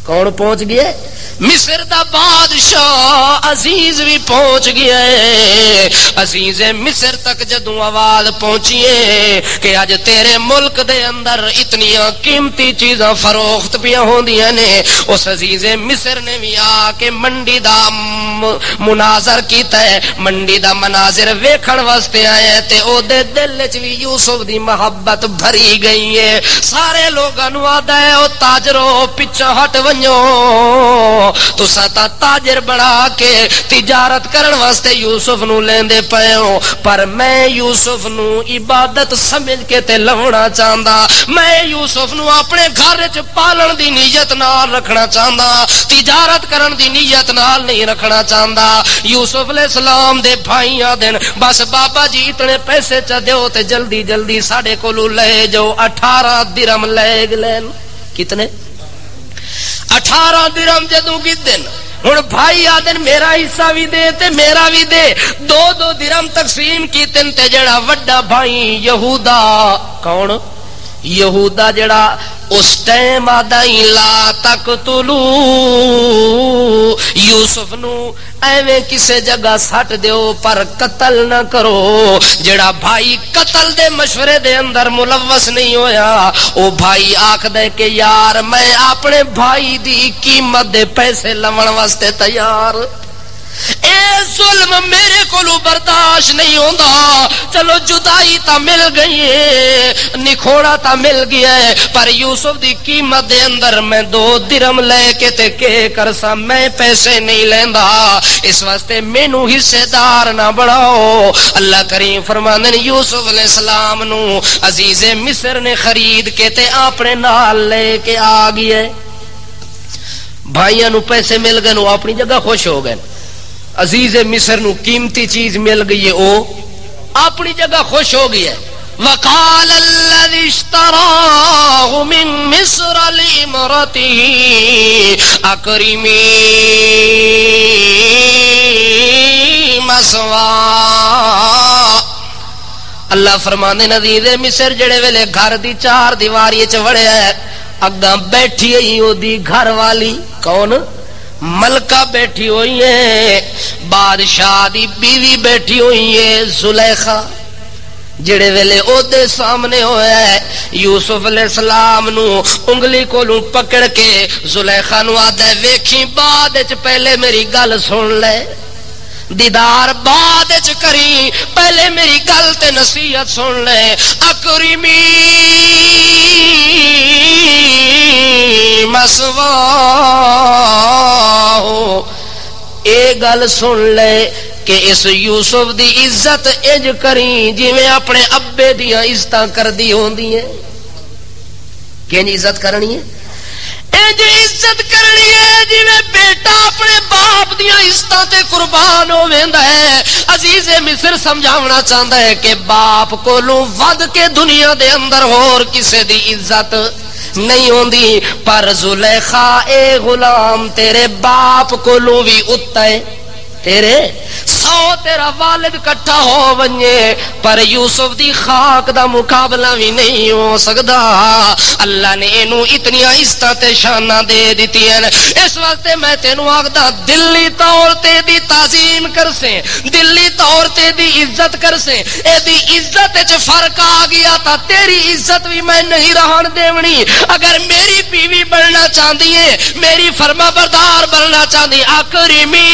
کون پہنچ گیا ہے؟ مصر دا بادشاہ عزیز بھی پہنچ گیا ہے۔ عزیز مصر تک جدوں آواز پہنچیے کہ اج تیرے ملک دے اندر اتنیاں قیمتی چیزاں فروخت پیا ہوندیاں نے، اس عزیز مصر نے بھی آ کے منڈی دا مناظر کیتا ہے، منڈی دا مناظر ویکھن واسطے آیا تے او دے دل وچ بھی یوسف دی محبت بھری گئی ہے۔ سارے لوگاں نوں آدا ہے او تاجرو پیچھے ہٹ ونجو، تساں تا تاجر بنا کے تجارت کرن واسطے یوسف نو لیندے پئے ہو، پر میں یوسف نو عبادت سمجھ کے تے لونا چاہندا، میں یوسف نو اپنے گھر وچ پالن دی نیت نال رکھنا چاہندا، تجارت کرن دی نیت نال نہیں رکھنا چاہندا۔ یوسف علیہ السلام دے بھائی آدن بس بابا جی اتنے پیسے چا دیو تے جلدی جلدی ساڈے کولو لے جاؤ، 18 درہم لے گلین۔ کتنے؟ 18 درہم جدوں گدن ہن بھائی آدن میرا حصہ بھی دے تے میرا بھی دے، 2 درہم تقسیم کیتن تے جڑا وڈا بھائی یہودا، کون؟ یہودا جڑا اس ٹائم آدائی لا تقتلو یوسف نو ایویں کسے جگہ سٹ دیو پر قتل نہ کرو۔ جڑا بھائی قتل دے مشورے دے اندر ملوث نہیں ہویا، او بھائی آکھ دے کہ یار میں اپنے بھائی دی قیمت دے پیسے لون واسطے تیار، اے ظلم میرے کولو برداشت نہیں ہوندا، چلو جدائی تا مل گئی ہے، نکھوڑا تا مل گیا ہے، پر یوسف دی قیمت دے اندر میں 2 درہم لے کے تے کہ کرسا میں پیسے نہیں لیندا، اس واسطے مینوں حصے دار نہ بڑھاؤ۔ اللہ کریم فرماندے نے یوسف علیہ السلام نو عزیز مصر نے خرید کے تے اپنے نال لے کے آ گئے، بھائیاں نو پیسے مل گئے، نو اپنی جگہ خوش ہو گئے، عزیز مصر نو قیمتی چیز مل گئی ہے، او اپنی جگہ خوش ہو گئی ہے۔ وقال الذي اشتراه من مصر لامرأته اكرمي مثواه اللہ فرماندے عزیز مصر جڑے ویلے گھر دی چار دیواری چ وڑیا ہے اگاں بیٹھی ہوئی او دی گھر والی کون ملکہ بیٹھی ہوئی ہے بادشاہ دی بیوی بیٹھی ہوئی ہے زلیخا جڑے ویلے او دے سامنے ہویا ہے یوسف علیہ السلام نو انگلی کولوں پکڑ کے زلیخا نو آدھے ویکھی بعد وچ پہلے میری گل سن لے دیدار بعد وچ کری پہلے میری گل تے نصیحت سن لے اکرمی مسواہ اے گل سن لے کہ اس یوسف دی عزت اج کری جی میں اپنے ابے دیاں عزتاں کردی ہوندی ہیں کہ عزت کرنی ہے اج عزت کرنی ہے جی میں بیٹا اپنے باپ دیاں عزتاں تے قربان ہوویندا ہے عزیز مصر سمجھاونا چاہندا ہے کہ باپ کولوں ود کے دنیا دے اندر ہور کسے دی عزت نہیں ہوندی پر زلیخا اے غلام تیرے باپ کولوں وی اُتا ہے تیرے 100 تیرا والد کٹھا ہو ونجے پر یوسف دی خاک دا مقابلہ بھی نہیں ہو سکدا اللہ نے اینو اتنی عزتاں تے شاناں دے دتی ہیں اس واسطے میں تینوں آکھدا دلی طور تے دی تعظیم کرسیں دلی طور تے دی عزت کرسیں اے دی عزت وچ فرق آ گیا تا تیری عزت بھی میں نہیں رہن دیونی اگر میری بیوی بننا چاہندی ہے میری فرما بردار بننا چاہندی اکرمی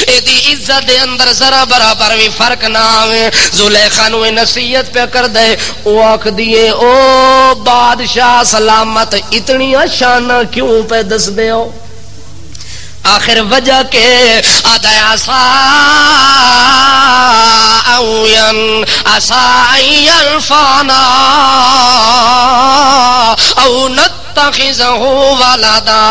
ایدی عزت دے اندر ذرا برابر بھی فرق نہ آوے زلیخا نو نصیحت پہ کر دے او آکھ دیے او بادشاہ سلامت اتنی شانہ کیوں پہ دس دے ہو آخر وجہ کے آدھا عصا ینفعنا او نتخذہ ولدا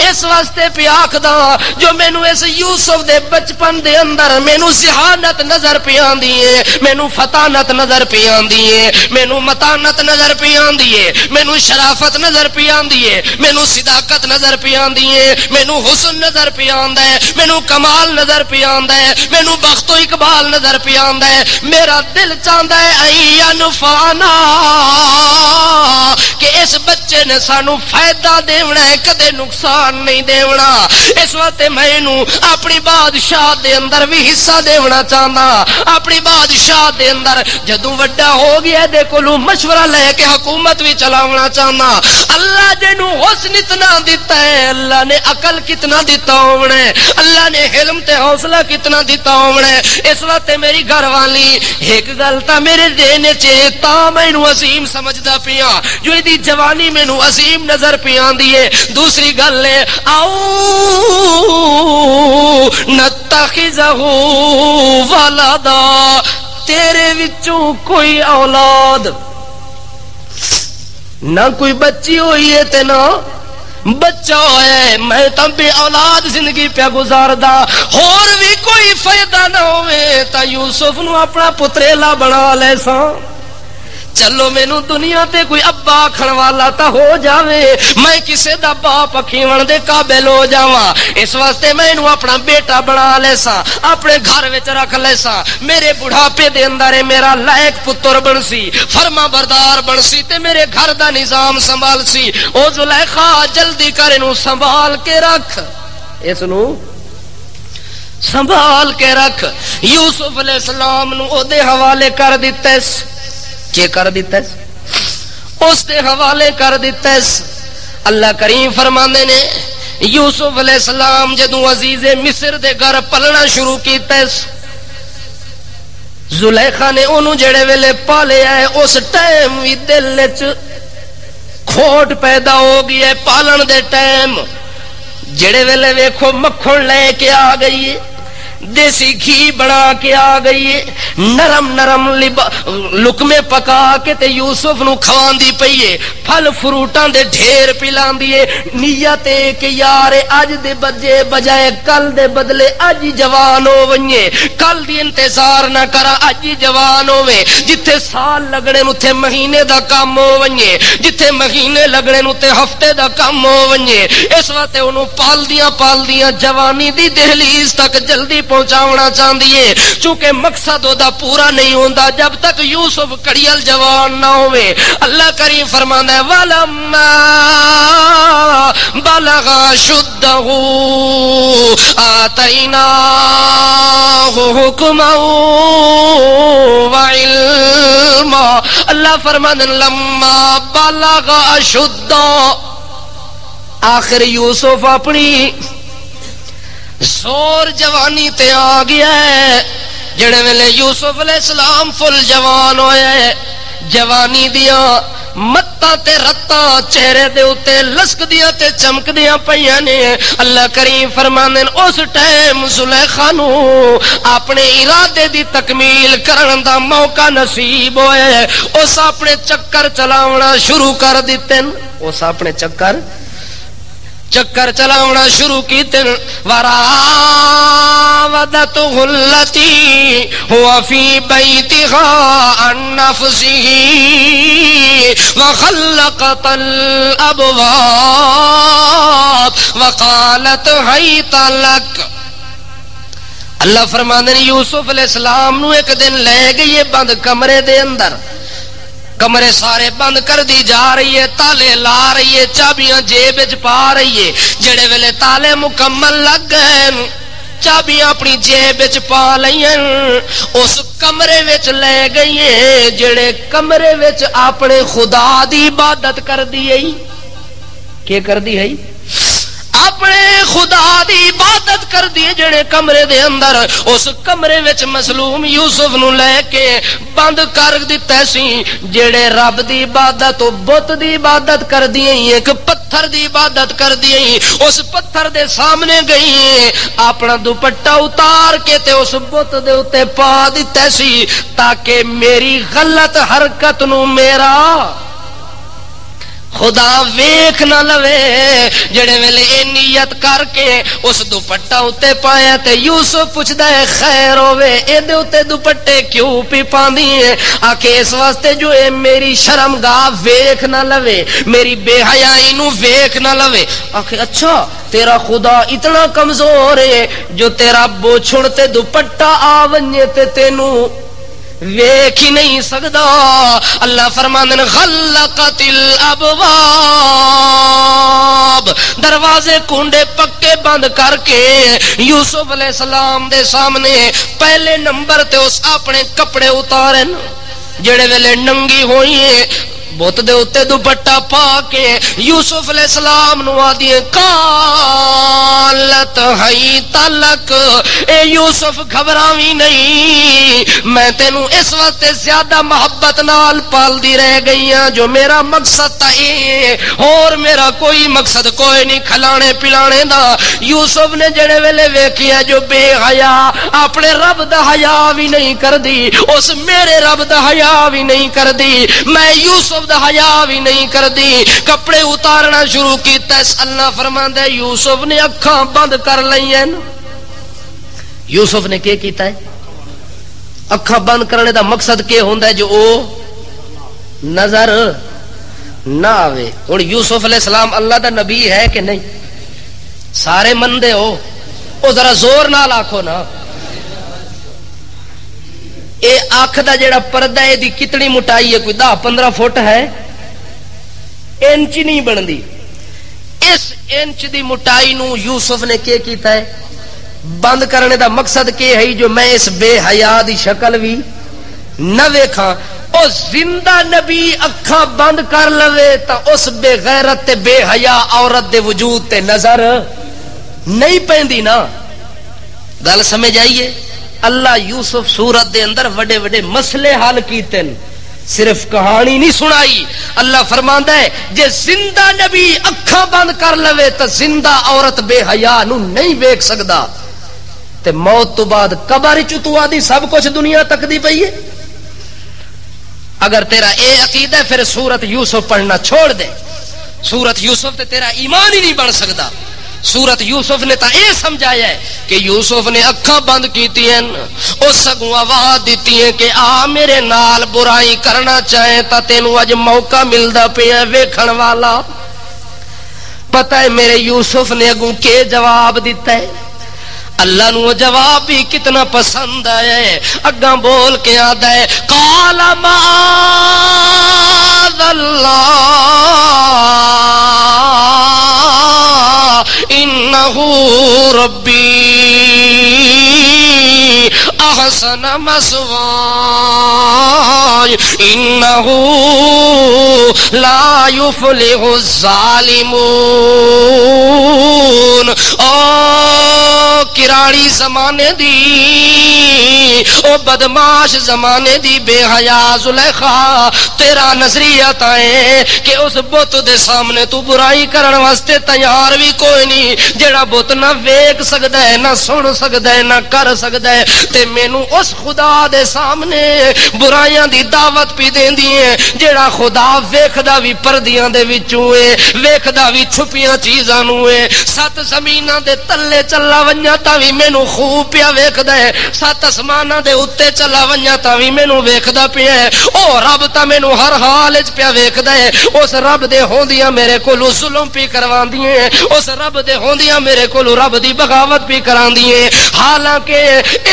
اس واسطے پہ آکھدا جو مینوں اس یوسف دے بچپن دے اندر مینوں ذہانت نظر پہ آندی ہے مینوں فطانت نظر پہ آندی ہے مینوں متانت نظر پہ آندی ہے مینوں شرافت نظر پہ آندی ہے مینوں صداقت نظر پہ آندی ہے مینوں حسن نظر پہ آندا ہے مینوں کمال نظر پہ آندا ہے مینوں بخت و اقبال نظر پہ آندا ہے میرا دل چاہندا ہے انفعنا کہ اس بچے نے سانو فائدہ دیونا ہے کدے نقصان نہیں دیونا اس وقت میں اپنی بادشاہ دے اندر بھی حصہ دیونا چاہنا اپنی بادشاہ دے اندر جدوں وڈا ہو گیا دے کولوں مشورہ لے کے حکومت بھی چلاونا چاہنا اللہ جنو حسن اتنا دیتا ہے اللہ نے عقل کتنا دیتا ہونا ہے اللہ نے علم تے حوصلہ کتنا دیتا ہونا ہے اس وقت میری گھر والی ایک گل تا میرے ذہن چ تا مینوں عظیم سمجھدا پیا جو دی جوانی مینوں عظیم نظر پہ آندی ہے دوسری گل ہے او نتخذہ ولدا تیرے وچوں کوئی اولاد نہ کوئی بچی ہوئی ہے تے نہ بچہ ہے میں تم بے اولاد زندگی پہ گزاردا اور بھی کوئی فائدہ نہ ہوئے تا یوسف نو اپنا پتریلا بنا لے سا چلو مینوں دنیا تے کوئی ابا آکھن والا تا ہو جاوے میں کسے دا باپ کھیون دے قابل ہو جاواں اس واسطے مینوں اپنا بیٹا بنا لے سا اپنے گھر وچ رکھ لے سا میرے بڑھاپے دے اندر میرا لائق پتر بن سی فرما بردار بن سی تے میرے گھر دا نظام سنبھال سی او زلیخا جلدی کر اینوں سنبھال کے رکھ اس نو سنبھال کے رکھ یوسف علیہ السلام نو او دے حوالے کر دتے کیا کر دیتا ہے اس دے حوالے کر دیتا ہے اللہ کریم فرماندے نے یوسف علیہ السلام جدوں عزیز مصر دے گھر پلنا شروع کیتا ہے زلیخا نے انہوں جڑے ویلے پالے آئے اس ٹائم وی دل وچ کھوٹ پیدا ہو گئی ہے پالن دے ٹائم جڑے ویلے ویکھو مکھن لے کے آ گئی ہے دیسی گھی بنا کے آ گئی ہے، نرم نرم لقمے پکا کے تے یوسف نو کھواندی پئی ہے، پھل فروٹاں دے ڈھیر پلاندی ہے، نیت ہے کہ یار اج دے بجائے کل دے بدلے اج جوان ہو ونجے، کل دی انتظار نہ کرا اج جوان ہوے، جتھے سال لگنے نو تے مہینے دا کام ہو ونجے، جتھے مہینے لگنے نو تے ہفتے دا کام ہو ونجے۔ اس وقت انہوں پالدیاں جوانی دی دہلیز تک جلدی پہنچاونا چاہندی ہے، چونکہ مقصد دا پورا نہیں ہوندا جب تک یوسف کڑیل جوان نہ ہوئے۔ اللہ کریم فرماندا ہے وَلَمَّا بَلَغَ أَشُدَّهُ آتَيْنَاهُ حُكْمًا وَعِلْمًا۔ اللہ فرماندے لَمَّا بَلَغَ أَشُدَّهُ، آخر یوسف اپنی زور جوانی تے آ گیا ہے۔ جڑے ویلے یوسف علیہ السلام فل جوان ہوئے، جوانی دیاں متاں تے رتاں چہرے دے اوتے لسکدیاں تے چمکدیاں پیاں نے۔ اللہ کریم فرماندے اس ٹائم زلیخا نو اپنے ارادے دی تکمیل کرن دا موقع نصیب ہوئے۔ اس اپنے چکر چلاونا شروع کر دتے، اس اپنے چکر چلاونا شروع کیتے۔ وراودته التي هو في بيتها عن نفسه وغلقت الابواب وقالت هيت لك۔ اللہ فرماندے یوسف علیہ السلام نو ایک دن لے گئی بند کمرے دے اندر، کمرے سارے بند کر دی جا رہی ہے، تالے لا رہی ہے، چابیاں جیب وچ پا رہی ہے۔ جڑے ویلے تالے مکمل لگ گئے، چابیاں اپنی جیب وچ پا لئیں، اس کمرے وچ لے گئی ہے جڑے کمرے وچ اپنے خدا دی عبادت کر دی ہے۔ کی کر دی ہے؟ اپنے خدا دی عبادت کر دی جڑے کمرے دے اندر۔ اس کمرے وچ مظلوم یوسف نو لے کے بند کر دتا سی۔ جڑے رب دی عبادت او بت دی عبادت کر دی، ایک پتھر دی عبادت کر دی، اس پتھر دے سامنے گئی، اپنا دوپٹہ اتار کے تے اس بت دے اوتے پا دتا سی تاکہ میری غلط حرکت نو میرا خدا ویکھ نہ لوے۔ جڑے ویلے اے نیت کر کے اس دوپٹہ اتے پایا تے یوسف پوچھدا ہے خیر ہوے اے دے اتے دوپٹے کیوں پی پاندی ہے؟ آکھے اس واسطے جو اے میری شرمگاہ ویکھ نہ لوے، میری بے حیائی نو ویکھ نہ لوے۔ آکھے اچھا تیرا خدا اتنا کمزور ہے جو تیرا بوچھڑ تے دوپٹہ آ ونجے تے تینوں ویکھ ہی نہیں سکدا۔ اللہ فرماندے غلقت الابواب، دروازے کنڈے پکے بند کر کے یوسف علیہ السلام دے سامنے پہلے نمبر تے اس اپنے کپڑے اتارے، جڑے ویلے ننگی ہوئی بت دے اتے دوپٹہ پا کے یوسف علیہ السلام نو آدھی قالت حیت لک، اے یوسف گھبراویں نہیں، میں تینوں اس وقت زیادہ محبت نال پال دی رہ گئی ہاں، جو میرا مقصد تھا اور میرا کوئی مقصد کوئی نہیں کھلانے پلانے دا۔ یوسف نے جڑے ویلے ویکھیا جو بے حیا اپنے رب دا حیا بھی نہیں کر دی، اس میرے رب دا حیا بھی نہیں کر دی، میں یوسف دا حیا بھی نہیں کر دی، کپڑے اتارنا شروع کیتا۔ اللہ فرماندا ہے یوسف نے اکھاں بند کر لئیں۔ یوسف نے کیا کیتا ہے؟ اکھاں بند کرنے دا مقصد کیا ہوندا ہے جو او نظر نہ آوے۔ ہن یوسف علیہ السلام اللہ دا نبی ہے کہ نہیں؟ سارے مندے ہو، او ذرا زور نال آکھو نا۔ اے آنکھ دا جڑا پردہ ہے دی کتنی موٹائی ہے؟ کوئی 10-15 فٹ ہے، انچ نہیں بندی۔ اس انچ دی موٹائی نو یوسف نے کیا کیتا ہے؟ بند کرنے دا مقصد کیا ہے جو میں اس بے حیا دی شکل بھی نہ ویکھاں۔ او زندہ نبی اکھاں بند کر لوے تا اس بے غیرت تے بے حیا عورت دے وجود تے نظر نہیں پیندی نا۔ گل سمجھ آئیے؟ اللہ یوسف سورت دے اندر وڈے وڈے مسئلے حل کیتے، صرف کہانی نہیں سنائی۔ اللہ فرماندا ہے جے زندہ نبی اکھاں بند کر لوے تو زندہ عورت بے حیا نو نہیں ویکھ سکدا۔ تے موت تو بعد قبر چ تو آدھی سب کچھ دنیا تک دی پئی ہے. اگر تیرا اے عقیدہ ہے پھر سورت یوسف پڑھنا چھوڑ دے. سورت یوسف تے تیرا ایمان ہی نہیں بن سکتا. سورت یوسف نے تا اے سمجھایا ہے کہ یوسف نے اکھاں بند کیتی ہیں او سگوں آواز دیتی ہیں کہ آ میرے نال برائی کرنا چاہے تا تینوں اج موقع ملدا پیا ویکھن والا. پتہ ہے میرے یوسف نے اگوں کے جواب دیتا ہے. اللہ نو جواب بھی کتنا پسند آیا ہے. اگاں بول کے آدا ہے قال معاذ اللہ انہ ربی احسن مثواي انہ لا يفلح الظالمون. او کراڑی زمانے دی او بدماش زمانے دی بے حیا زلیخا تیرا نظریہ ہے کہ اس بت دے سامنے تو برائی کرن واسطے تیار بھی کوئی نہیں جیڑا بت نہ ویکھ سکدا ہے نہ سن سکدا ہے نہ کر سکدا ہے تے مینوں اس خدا دے سامنے برائیاں دی دعوت پی دیندی ہے جیڑا خدا ویکھدا وی پردیاں دے وچوں ہے ویکھدا وی چھپیاں چیزاں نوں ہے. 7 زمیناں دے تلے چلا ونجا تا وی مینوں خوب پیا ویکھدا ہے 7 آسماناں دے اوتے چلا ونجا تا وی مینوں ویکھدا پیا ہے. او رب تا مینوں ہر حال وچ پیا ویکھدا ہے. اس رب دے ہوندیاں میرے کولوں ظلم پی کرواندی ہے. اس رب دے ہوندیاں میرے کولوں رب دی بغاوت پی کراندی ہے. حالانکہ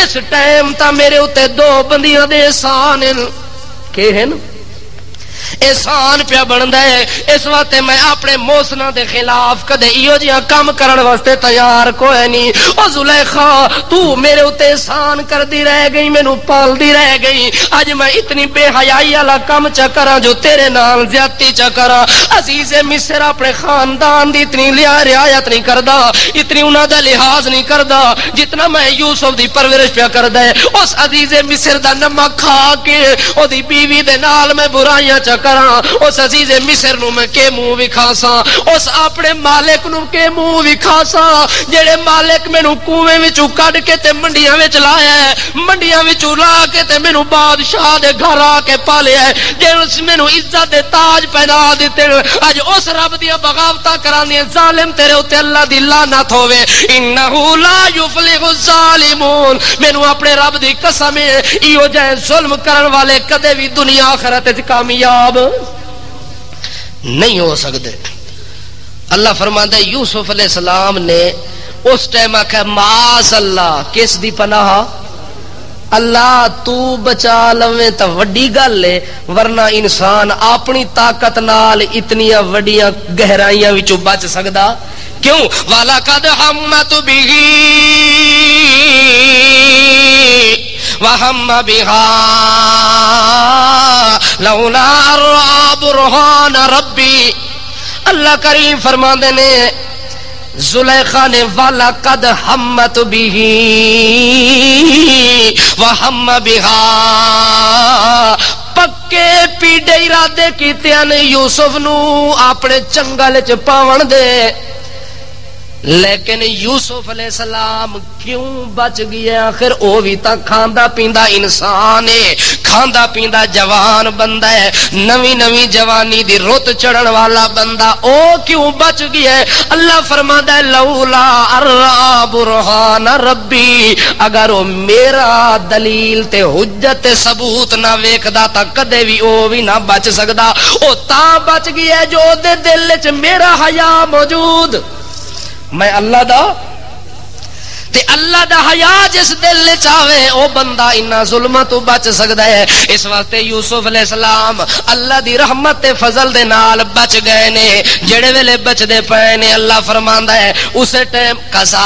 اس ٹائم تا میرے اوتے 2 بندیاں دے احسان کہ ہیں احسان پیا بندا ہے. اس وقت میں اپنے موسنا دے خلاف کدے ایو جیاں کام کرن واسطے تیار کوئی نہیں. او زلیخا تو میرے اوتے احسان کردی رہ گئی مینوں پالدی رہ گئی. اج میں اتنی بے حیائی والا کام چا کراں جو تیرے نال زیادتی چا کراں. عزیز مصر اپنے خاندان دی اتنی رعایت نہیں کردا اتنی انہاں دا لحاظ نہیں کردا جتنا میں یوسف دی پرورش پیا کردا ہے. اس عزیز مصر دا نمک کھا کے او دی بیوی دے نال میں برائیاں چا کراں. اس عزیز مصر نو میں کے منہ وکھاساں اس اپنے مالک نو کے منہ وکھاساں جڑے مالک مینوں کنویں وچوں کڈ کے تے منڈیاں وچ لایا ہے منڈیاں وچوں لا کے تے مینوں بادشاہ دے گھر آ کے پالیا ہے جے مینوں عزت دے تاج پہنا دتے اج اس رب دیاں بغاوتاں کراندی ظالم تیرے اوتے اللہ دی لعنت ہوے. انہ لا یفلح الظالمون. مینوں اپنے رب دی قسم ہے ایو جے ظلم کرن والے کدے بھی دنیا آخرت وچ کامیاب نہیں ہو سکتے. اللہ فرماتا ہے یوسف علیہ السلام نے اس ٹائم آخیا معاذ اللہ کس دی پناہ اللہ تو بچا لویں تو وڈی گل ہے ورنہ انسان اپنی طاقت نال اتنی وڈیاں گہرائیاں وچوں بچ سکدا کیوں. وَلَقَدْ هَمَّتْ بِهِ وَهَمَّ بِهَا لَوْلَا أَن رَأَىٰ بُرْهَانَ رَبِّي. اللہ کریم فرماندے نے زلیخا نے وَلَقَدْ هَمَّتْ بِهِ وَهَمَّ بِهَا پکے پیڑے ارادے کیتے نے یوسف نو اپنے چنگل چ پاون دے لیکن یوسف علیہ السلام کیوں بچ گیا؟ آخر او بھی تا کھاندا پیندا انسان ہے، کھاندا پیندا جوان بندہ ہے، نوی نوی جوانی دی رت چڑھن والا بندہ، او کیوں بچ گیا ہے؟ اللہ فرماتا ہے لولا ارا برہان ربی، اگر او میرا دلیل تے حجت ثبوت نہ ویکھدا تا کدے بھی او بھی نہ بچ سکدا۔ او تا بچ گیا جو دے دل وچ میرا حیا موجود، میں اللہ دا تے اللہ دا حیا جس دل چاہے او بندہ انہاں ظلماں تو بچ سکدا ہے۔ اس واسطے یوسف علیہ السلام اللہ دی رحمت تے فضل دے نال بچ گئے نے، جڑے ویلے بچدے پئے نے اللہ فرماندا ہے اسے ٹائم کذالک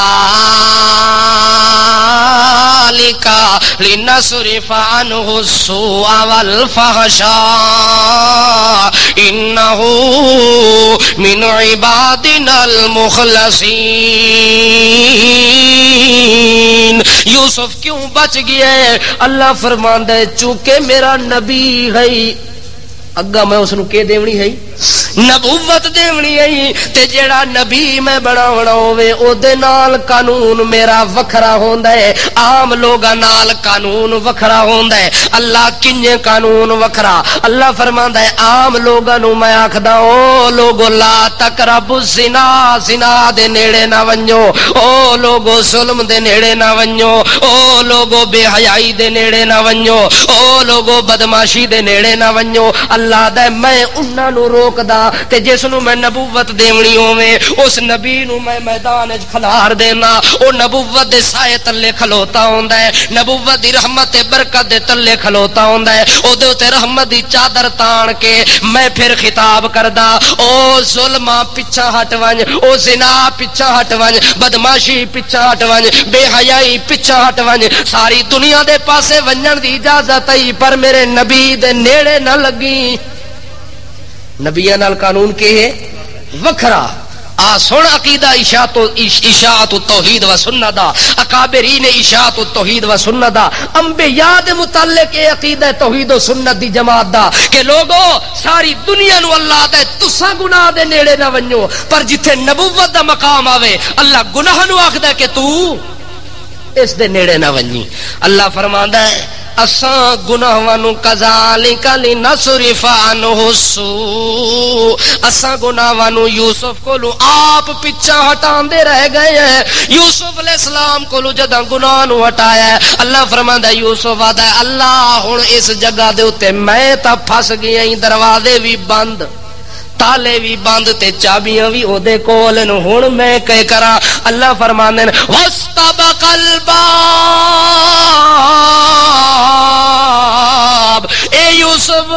لنصرف عنہ السوء والفحشاء انہ من عبادنا المخلصین۔ یوسف کیوں بچ گیا ہے؟ اللہ فرماندا ہے چونکہ میرا نبی ہے، اگا میں اس نو کہ دیونی ہے نبوت دیونی ہے تے جیڑا نبی میں بناونا ہوے او دے نال قانون میرا وکھرا ہوندا ہے، عام لوگاں نال قانون وکھرا ہوندا ہے۔ اللہ کنجے قانون وکھرا؟ اللہ فرماندا ہے عام لوگاں نو میں آکھدا او لوگو لا تقربوا الزنا، زنا دے نیڑے نہ ونجو، او لوگو ظلم دے نیڑے نہ ونجو، او لوگو بے حیائی دے نیڑے نہ ونجو، او لوگو بدماشی دے نیڑے نہ ونجو۔ اللہ دا میں انہاں نو روکدا تے جس نو میں نبوت دیونی ہووے اس نبی نو میں میدان وچ کھلار دینا، او نبوت دے سائے تلے کھلوتا ہوندا ہے، نبوت دی رحمت تے برکت دے تلے کھلوتا ہوندا ہے، او دے تے رحمت دی چادر تان کے میں پھر خطاب کردا او ظلمہ پیچھے ہٹ ونج، او زنا پیچھے ہٹ ونج، بدماشی پیچھے ہٹ ونج، بے حیائی پیچھے ہٹ ونج، ساری دنیا دے پاسے ونجن دی اجازت ہے پر میرے نبی دے نیڑے نہ لگی۔ نبیاں نال قانون کے ہے وکھرا۔ آ سن عقیدہ اشاعت التوحید و سنت دا، اکابرین اشاعت التوحید و سنت دا، انبیاء دے متعلق اے عقیدہ توحید و سنت دی جماعت دا کہ لوگو ساری دنیا نو اللہ دے تساں گناہ دے نیڑے نہ ونجو، پر جتھے نبوت دا مقام آوے اللہ گناہ نو آکھدا کہ تو اس دے نیڑے نہ ونجی۔ اللہ فرماندا ہے اساں گناہاں نو کذالک لنصرف عنہ السوء، اساں گناہاں نو یوسف کولو آپ پیچھے ہٹاندے رہ گئے ہیں۔ یوسف علیہ السلام کولو جداں گناہ نو ہٹایا ہے اللہ فرماندا ہے یوسف آدا ہے اللہ ہن اس جگہ دے اوتے میں تا پھس گیا ہی، دروازے بھی بند، تالے بھی بند تے چابیاں بھی او دے کول نو، ہن میں کہ کراں؟ اللہ فرماندے نے واستبق الباب، اے یوسف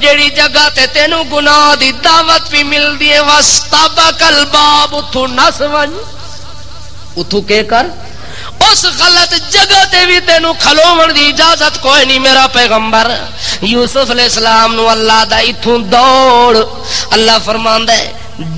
جیڑی جگہ تے تینو گناہ دی دعوت بھی ملدی ہے واستبق الباب، اتھو نس ون، اتھو کہ کر اس غلط جگہ تے بھی تینو کھلوون دی اجازت کوئی نہیں میرا پیغمبر۔ یوسف علیہ السلام نو اللہ دا ایتھوں دوڑ، اللہ فرماندا ہے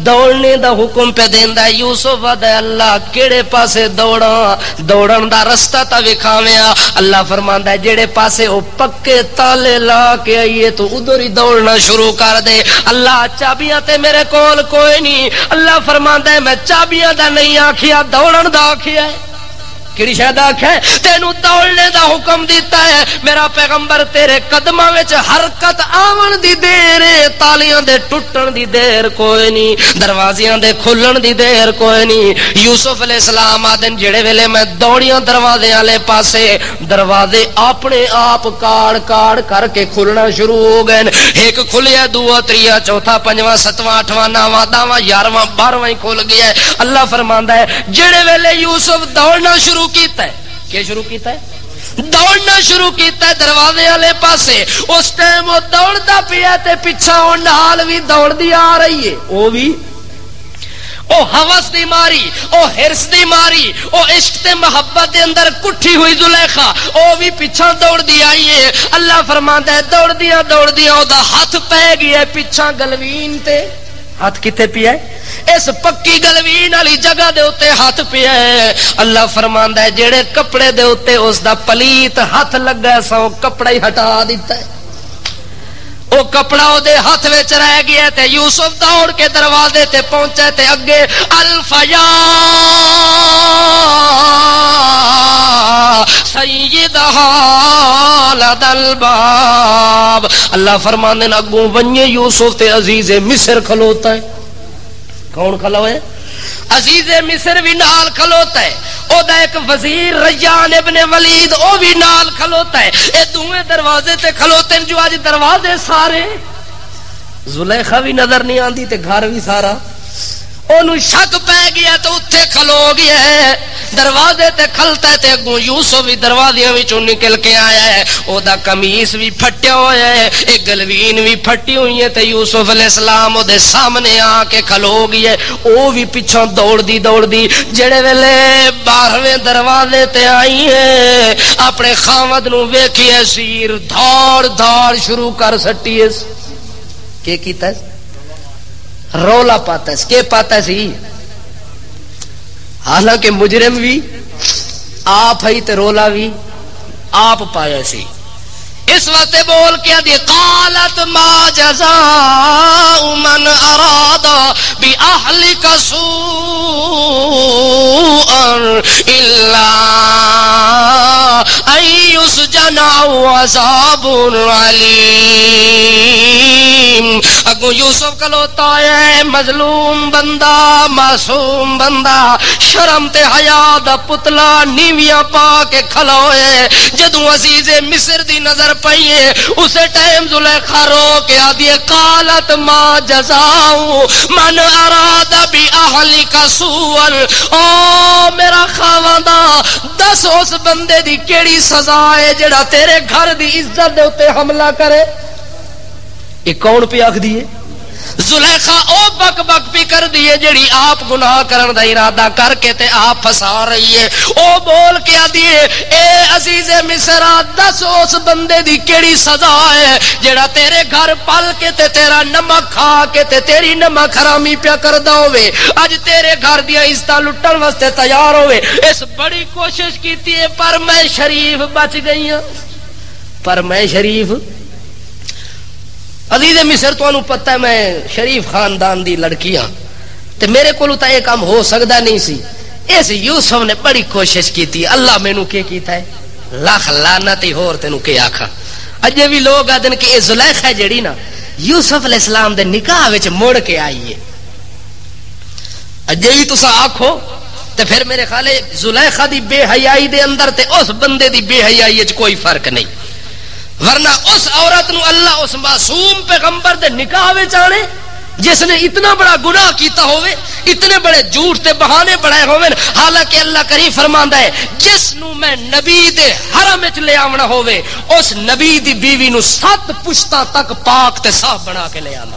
دوڑنے دا حکم پہ دیندا ہے یوسف آدا ہے اللہ کیڑے پاسے دوڑاں، دوڑن دا رستہ تا وکھاویاں۔ اللہ فرماندا ہے جڑے پاسے او پکے تالے لا کے آئیے تو ادھر ہی دوڑنا شروع کر دے۔ اللہ چابیاں تے میرے کول کوئی نہیں، اللہ فرماندا ہے میں چابیاں دا نہیں آکھیا دوڑن دا آکھیا ہے۔ کیڑی شاید آکھے تینو دوڑنے دا حکم دیتا ہے میرا پیغمبر، تیرے قدماں وچ حرکت آون دی دیر ہے، تالیاں دے ٹوٹن دی دیر کوئی نہیں، دروازیاں دے کھلن دی دیر کوئی نہیں۔ یوسف علیہ السلام آدن جڑے ویلے میں دوڑیاں دروازے والے پاسے، دروازے اپنے آپ کاڑ کاڑ کر کے کھلنا شروع ہو گئے، ایک کھلیا، دوواں، تریاں، چوتھا، پنجواں، ستواں، اٹھواں، نواں، داواں، 11واں، 12واں کھل گیا ہے۔ اللہ فرماندا ہے جڑے ویلے یوسف دوڑنا شروع کیتا ہے، کیا شروع کیتا ہے؟ دوڑنا شروع کیتا ہے دروازے والے پاسے، اس ٹائم وہ دوڑدا پیا تے پیچھا او نال بھی دوڑدی آ رہی ہے، او بھی او ہوس دی ماری، او ہرس دی ماری، او عشق تے محبت دے اندر کٹھی ہوئی زلیخا او بھی پیچھا دوڑدی آئی ہے۔ اللہ فرماندا ہے دوڑدیاں دوڑدیاں او دا ہاتھ پے گیا پیچھا گلوین تے، ہاتھ کتے پیا ہے؟ اس پکی گلوین والی جگہ دے اوتے ہاتھ پیا ہے۔ اللہ فرماندا ہے جڑے کپڑے دے اوتے اس دا پلیت ہاتھ لگا سا او کپڑا ہی ہٹا دیتا ہے، او کپڑا او دے ہاتھ وچ رہ گیا تے یوسف دوڑ کے دروازے تے پہنچے تے اگے الفیا سیدہا لدى الباب، اللہ فرماندے اگوں ونجے یوسف تے عزیز مصر کھلوتا ہے۔ کون کھلو ہے؟ عزیز مصر بھی نال کھلوتا ہے، او دا ایک وزیر ریان ابن ولید او بھی نال کھلوتا ہے، اے دوویں دروازے تے کھلوتے ہیں جو آج دروازے سارے، زلیخا بھی نظر نہیں آندی تے گھر بھی سارا، اونوں شک پہ گیا تو اتھے کھلو گیا ہے، دروازے تے کھلتا ہے تے اگوں یوسف بھی دروازیاں وچوں نکل کے آیا ہے، او دا قمیص بھی پھٹیا ہویا ہے، ایک گلوین بھی پھٹی ہوئی ہے تے یوسف علیہ السلام او دے سامنے آ کے کھلو گیا ہے، او بھی پیچھے دوڑ دی جڑے ویلے 12ویں دروازے تے آئی ہے اپنے خاوند نو ویکھی ہے سیر دھاڑ شروع کر سٹی ہے، کی کیتا ہے؟ رولا پاتا ہے، کہ پاتا سی حالانکہ مجرم بھی آپ ہی تے رولا بھی آپ پایا سی، اس واسطے بول کے دی قالت ما جزاء من اراد باہلک سوءا الا ان یسجن او عذاب علیم. اگو یوسف کلوتا ہے مظلوم بندہ معصوم بندہ شرم تے حیا دا پتلا نیویاں پا کے کھلوئے. جدوں عزیز مصر دی نظر پئیے اسے ٹائم زلیخا رو کے آدھی قالت ما جزاؤ من اراد باہلک سوءا. او میرا خاوندا دس اس بندے دی کیڑی سزا ہے جڑا تیرے گھر دی عزت دے اوتے حملہ کرے. یہ کون پہ آکھ دیے؟ زلیخا او بک بک پی کر دیے جڑی آپ گناہ کرن دا ارادہ کر کے تے آپ پھسا رہی ہے. او بول کے دیے اے عزیز مصر دس اس بندے دی کیڑی سزا ہے جڑا تیرے گھر پل کے تے تیرا نمک کھا کے تے تیری نمک حرامی پیا کردا ہوے اج تیرے گھر دی عزتاں لٹن واسطے تیار ہوے. اس بڑی کوشش کیتی ہے پر میں شریف بچ گئی ہاں. پر میں شریف عزیز مصر تو پتہ ہے میں شریف خاندان دی لڑکی ہاں تے میرے کو تو یہ کام ہو سکتا نہیں سی. اس یوسف نے بڑی کوشش کی تھی. اللہ مینو کی کیتا ہے لاکھ لعنت ہی ہور تینوں کی آکھا. اجے بھی لوگ آدن کہ یہ زلیخا جڑی نا یوسف علیہ السلام دے نکاح وچ مڑ کے آئی ہے. اجے بھی تسا آکھو تے پھر میرے خیال ہے زلیخا دی بے حیائی دے اندر تے اس بندے دی بے حیائی وچ کوئی فرق نہیں. ورنہ اس عورت نو اللہ اس معصوم پیغمبر دے نکاح وچ آنے جس نے اتنا بڑا گناہ کیتا ہوئے اتنے بڑے جھوٹ تے بہانے بڑھائے ہوئے. حالانکہ اللہ کریم فرماندا ہے جس نو میں نبی دے حرم وچ لے آونا ہوئے اس نبی دی بیوی نو 7 پشتاں تک پاک تے صاف بنا کے لے آنا.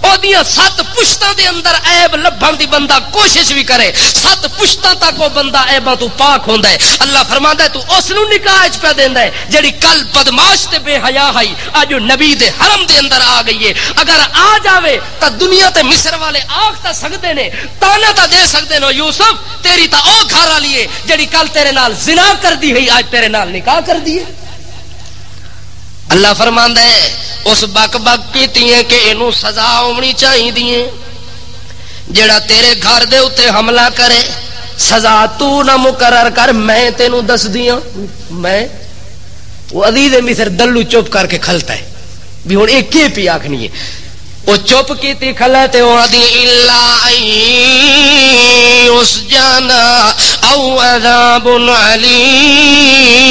او دیاں 7 پشتاں دے اندر عیب لبھن دی بندہ کوشش بھی کرے 7 پشتاں تک وہ بندہ عیباں تو پاک ہوندا ہے. اللہ فرماندا ہے تو اس نو نکاح وچ پہ دیندا ہے جڑی کل بدماش تے بے حیا ہئی اج نبی دے حرم دے اندر آ گئی ہے. اگر آ جاوے تا دنیا تے مصر والے آکھ تا سکدے نے تانا تا دے سکدے نو یوسف تیری تا او گھر والی ہے جڑی کل تیرے نال زنا کر دی ہے اج تیرے نال نکاح کر دی ہے. اللہ فرماندا ہے اس بک بک کیتی ہے کہ اینو سزا ہونی چاہیے جڑا تیرے گھر دے اوتے حملہ کرے. سزا تو نہ مقرر کر میں تینوں دس دیاں. میں وہ عزیز مصر دلو چپ کر کے کھلتا ہے بھی ہن ایک کی پی آکھنی ہے. وہ چپ کیتی کھلا تے او دی الا اس جانا او عذاب علیم.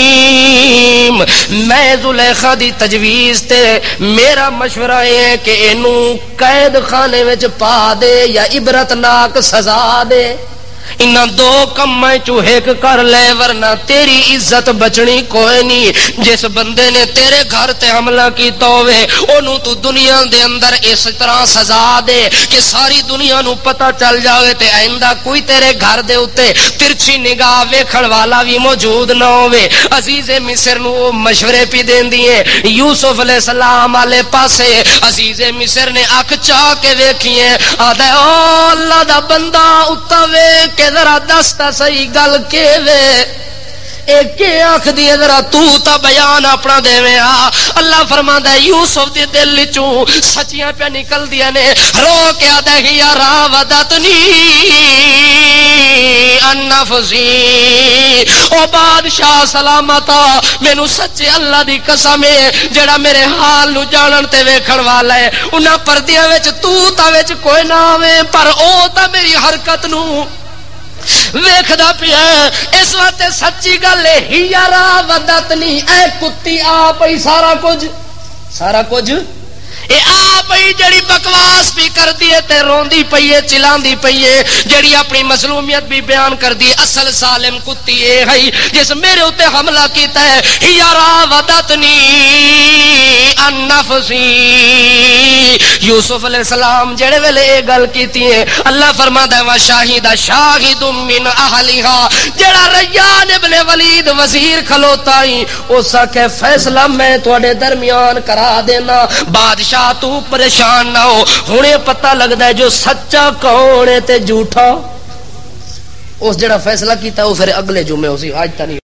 میں زلیخا دی تجویز تے میرا مشورہ ہے کہ اینو قید خانے وچ پا دے یا عبرتناک سزا دے. انہاں دو کم چو ایک کر لے ورنہ تیری عزت بچنی کوئی نہیں. جس بندے نے تیرے گھر تے حملہ کیتا ہوئے انہوں تو دنیا دے اندر اس طرح سزا دے کہ ساری دنیا نو پتہ چل جاوے تے آئندہ کوئی تیرے گھر دے اتے ترچھی نگاہ ویکھن والا بھی موجود نہ ہوئے. عزیز مصر نو مشورے پی دین دیئے یوسف علیہ السلام والے پاسے. عزیز مصر نے اکھ چاہ کے ویکھیے آدھے او اللہ دا بندہ اتا ویکھ کہ ذرا دستا صحیح گل کے وے ایک آنکھ دی ذرا تا بیان اپنا دے میں آ. اللہ فرماندا ہے یوسف دے دل وچوں سچیاں پہ نکل دیا نے. رو کے آدھا ہی راودتنی ان نفسی. او بادشاہ سلامتا مینوں سچے اللہ دی قسم ہے جڑا میرے حال نو جانن تے ویکھن والا ہے انہاں پردیاں وچ تا وچ کوئی نہ ہوے پر او تا میری حرکت نو ویکھدا پیا. اس واسطے سچی گل ہے ہی راودتنی اے کتی آپ ہی سارا کچھ اے آپ ہی جڑی بکواس بھی کر دی تے روندی پئی ہے چلاندی پئی ہے جڑی اپنی مظلومیت بھی بیان کر دی. اصل سالم کتی اے ہے جس میرے اوتے حملہ کیتا ہے. ہی راودتنی ان نفسی. یوسف علیہ السلام جڑے ویلے اے گل کیتی ہے اللہ فرماندا ہے وا شاہد من اہلھا. جڑا ریان ابن ولید وزیر کھلوتا ہی اس کہ فیصلہ میں تواڈے درمیان کرا دینا. بادشاہ تو پریشان نہ ہو. ہنے پتہ لگدا ہے جو سچا کون ہے تے جھوٹا. اس جڑا فیصلہ کیتا وہ پھر اگلے جمعے اسی آج تا نہیں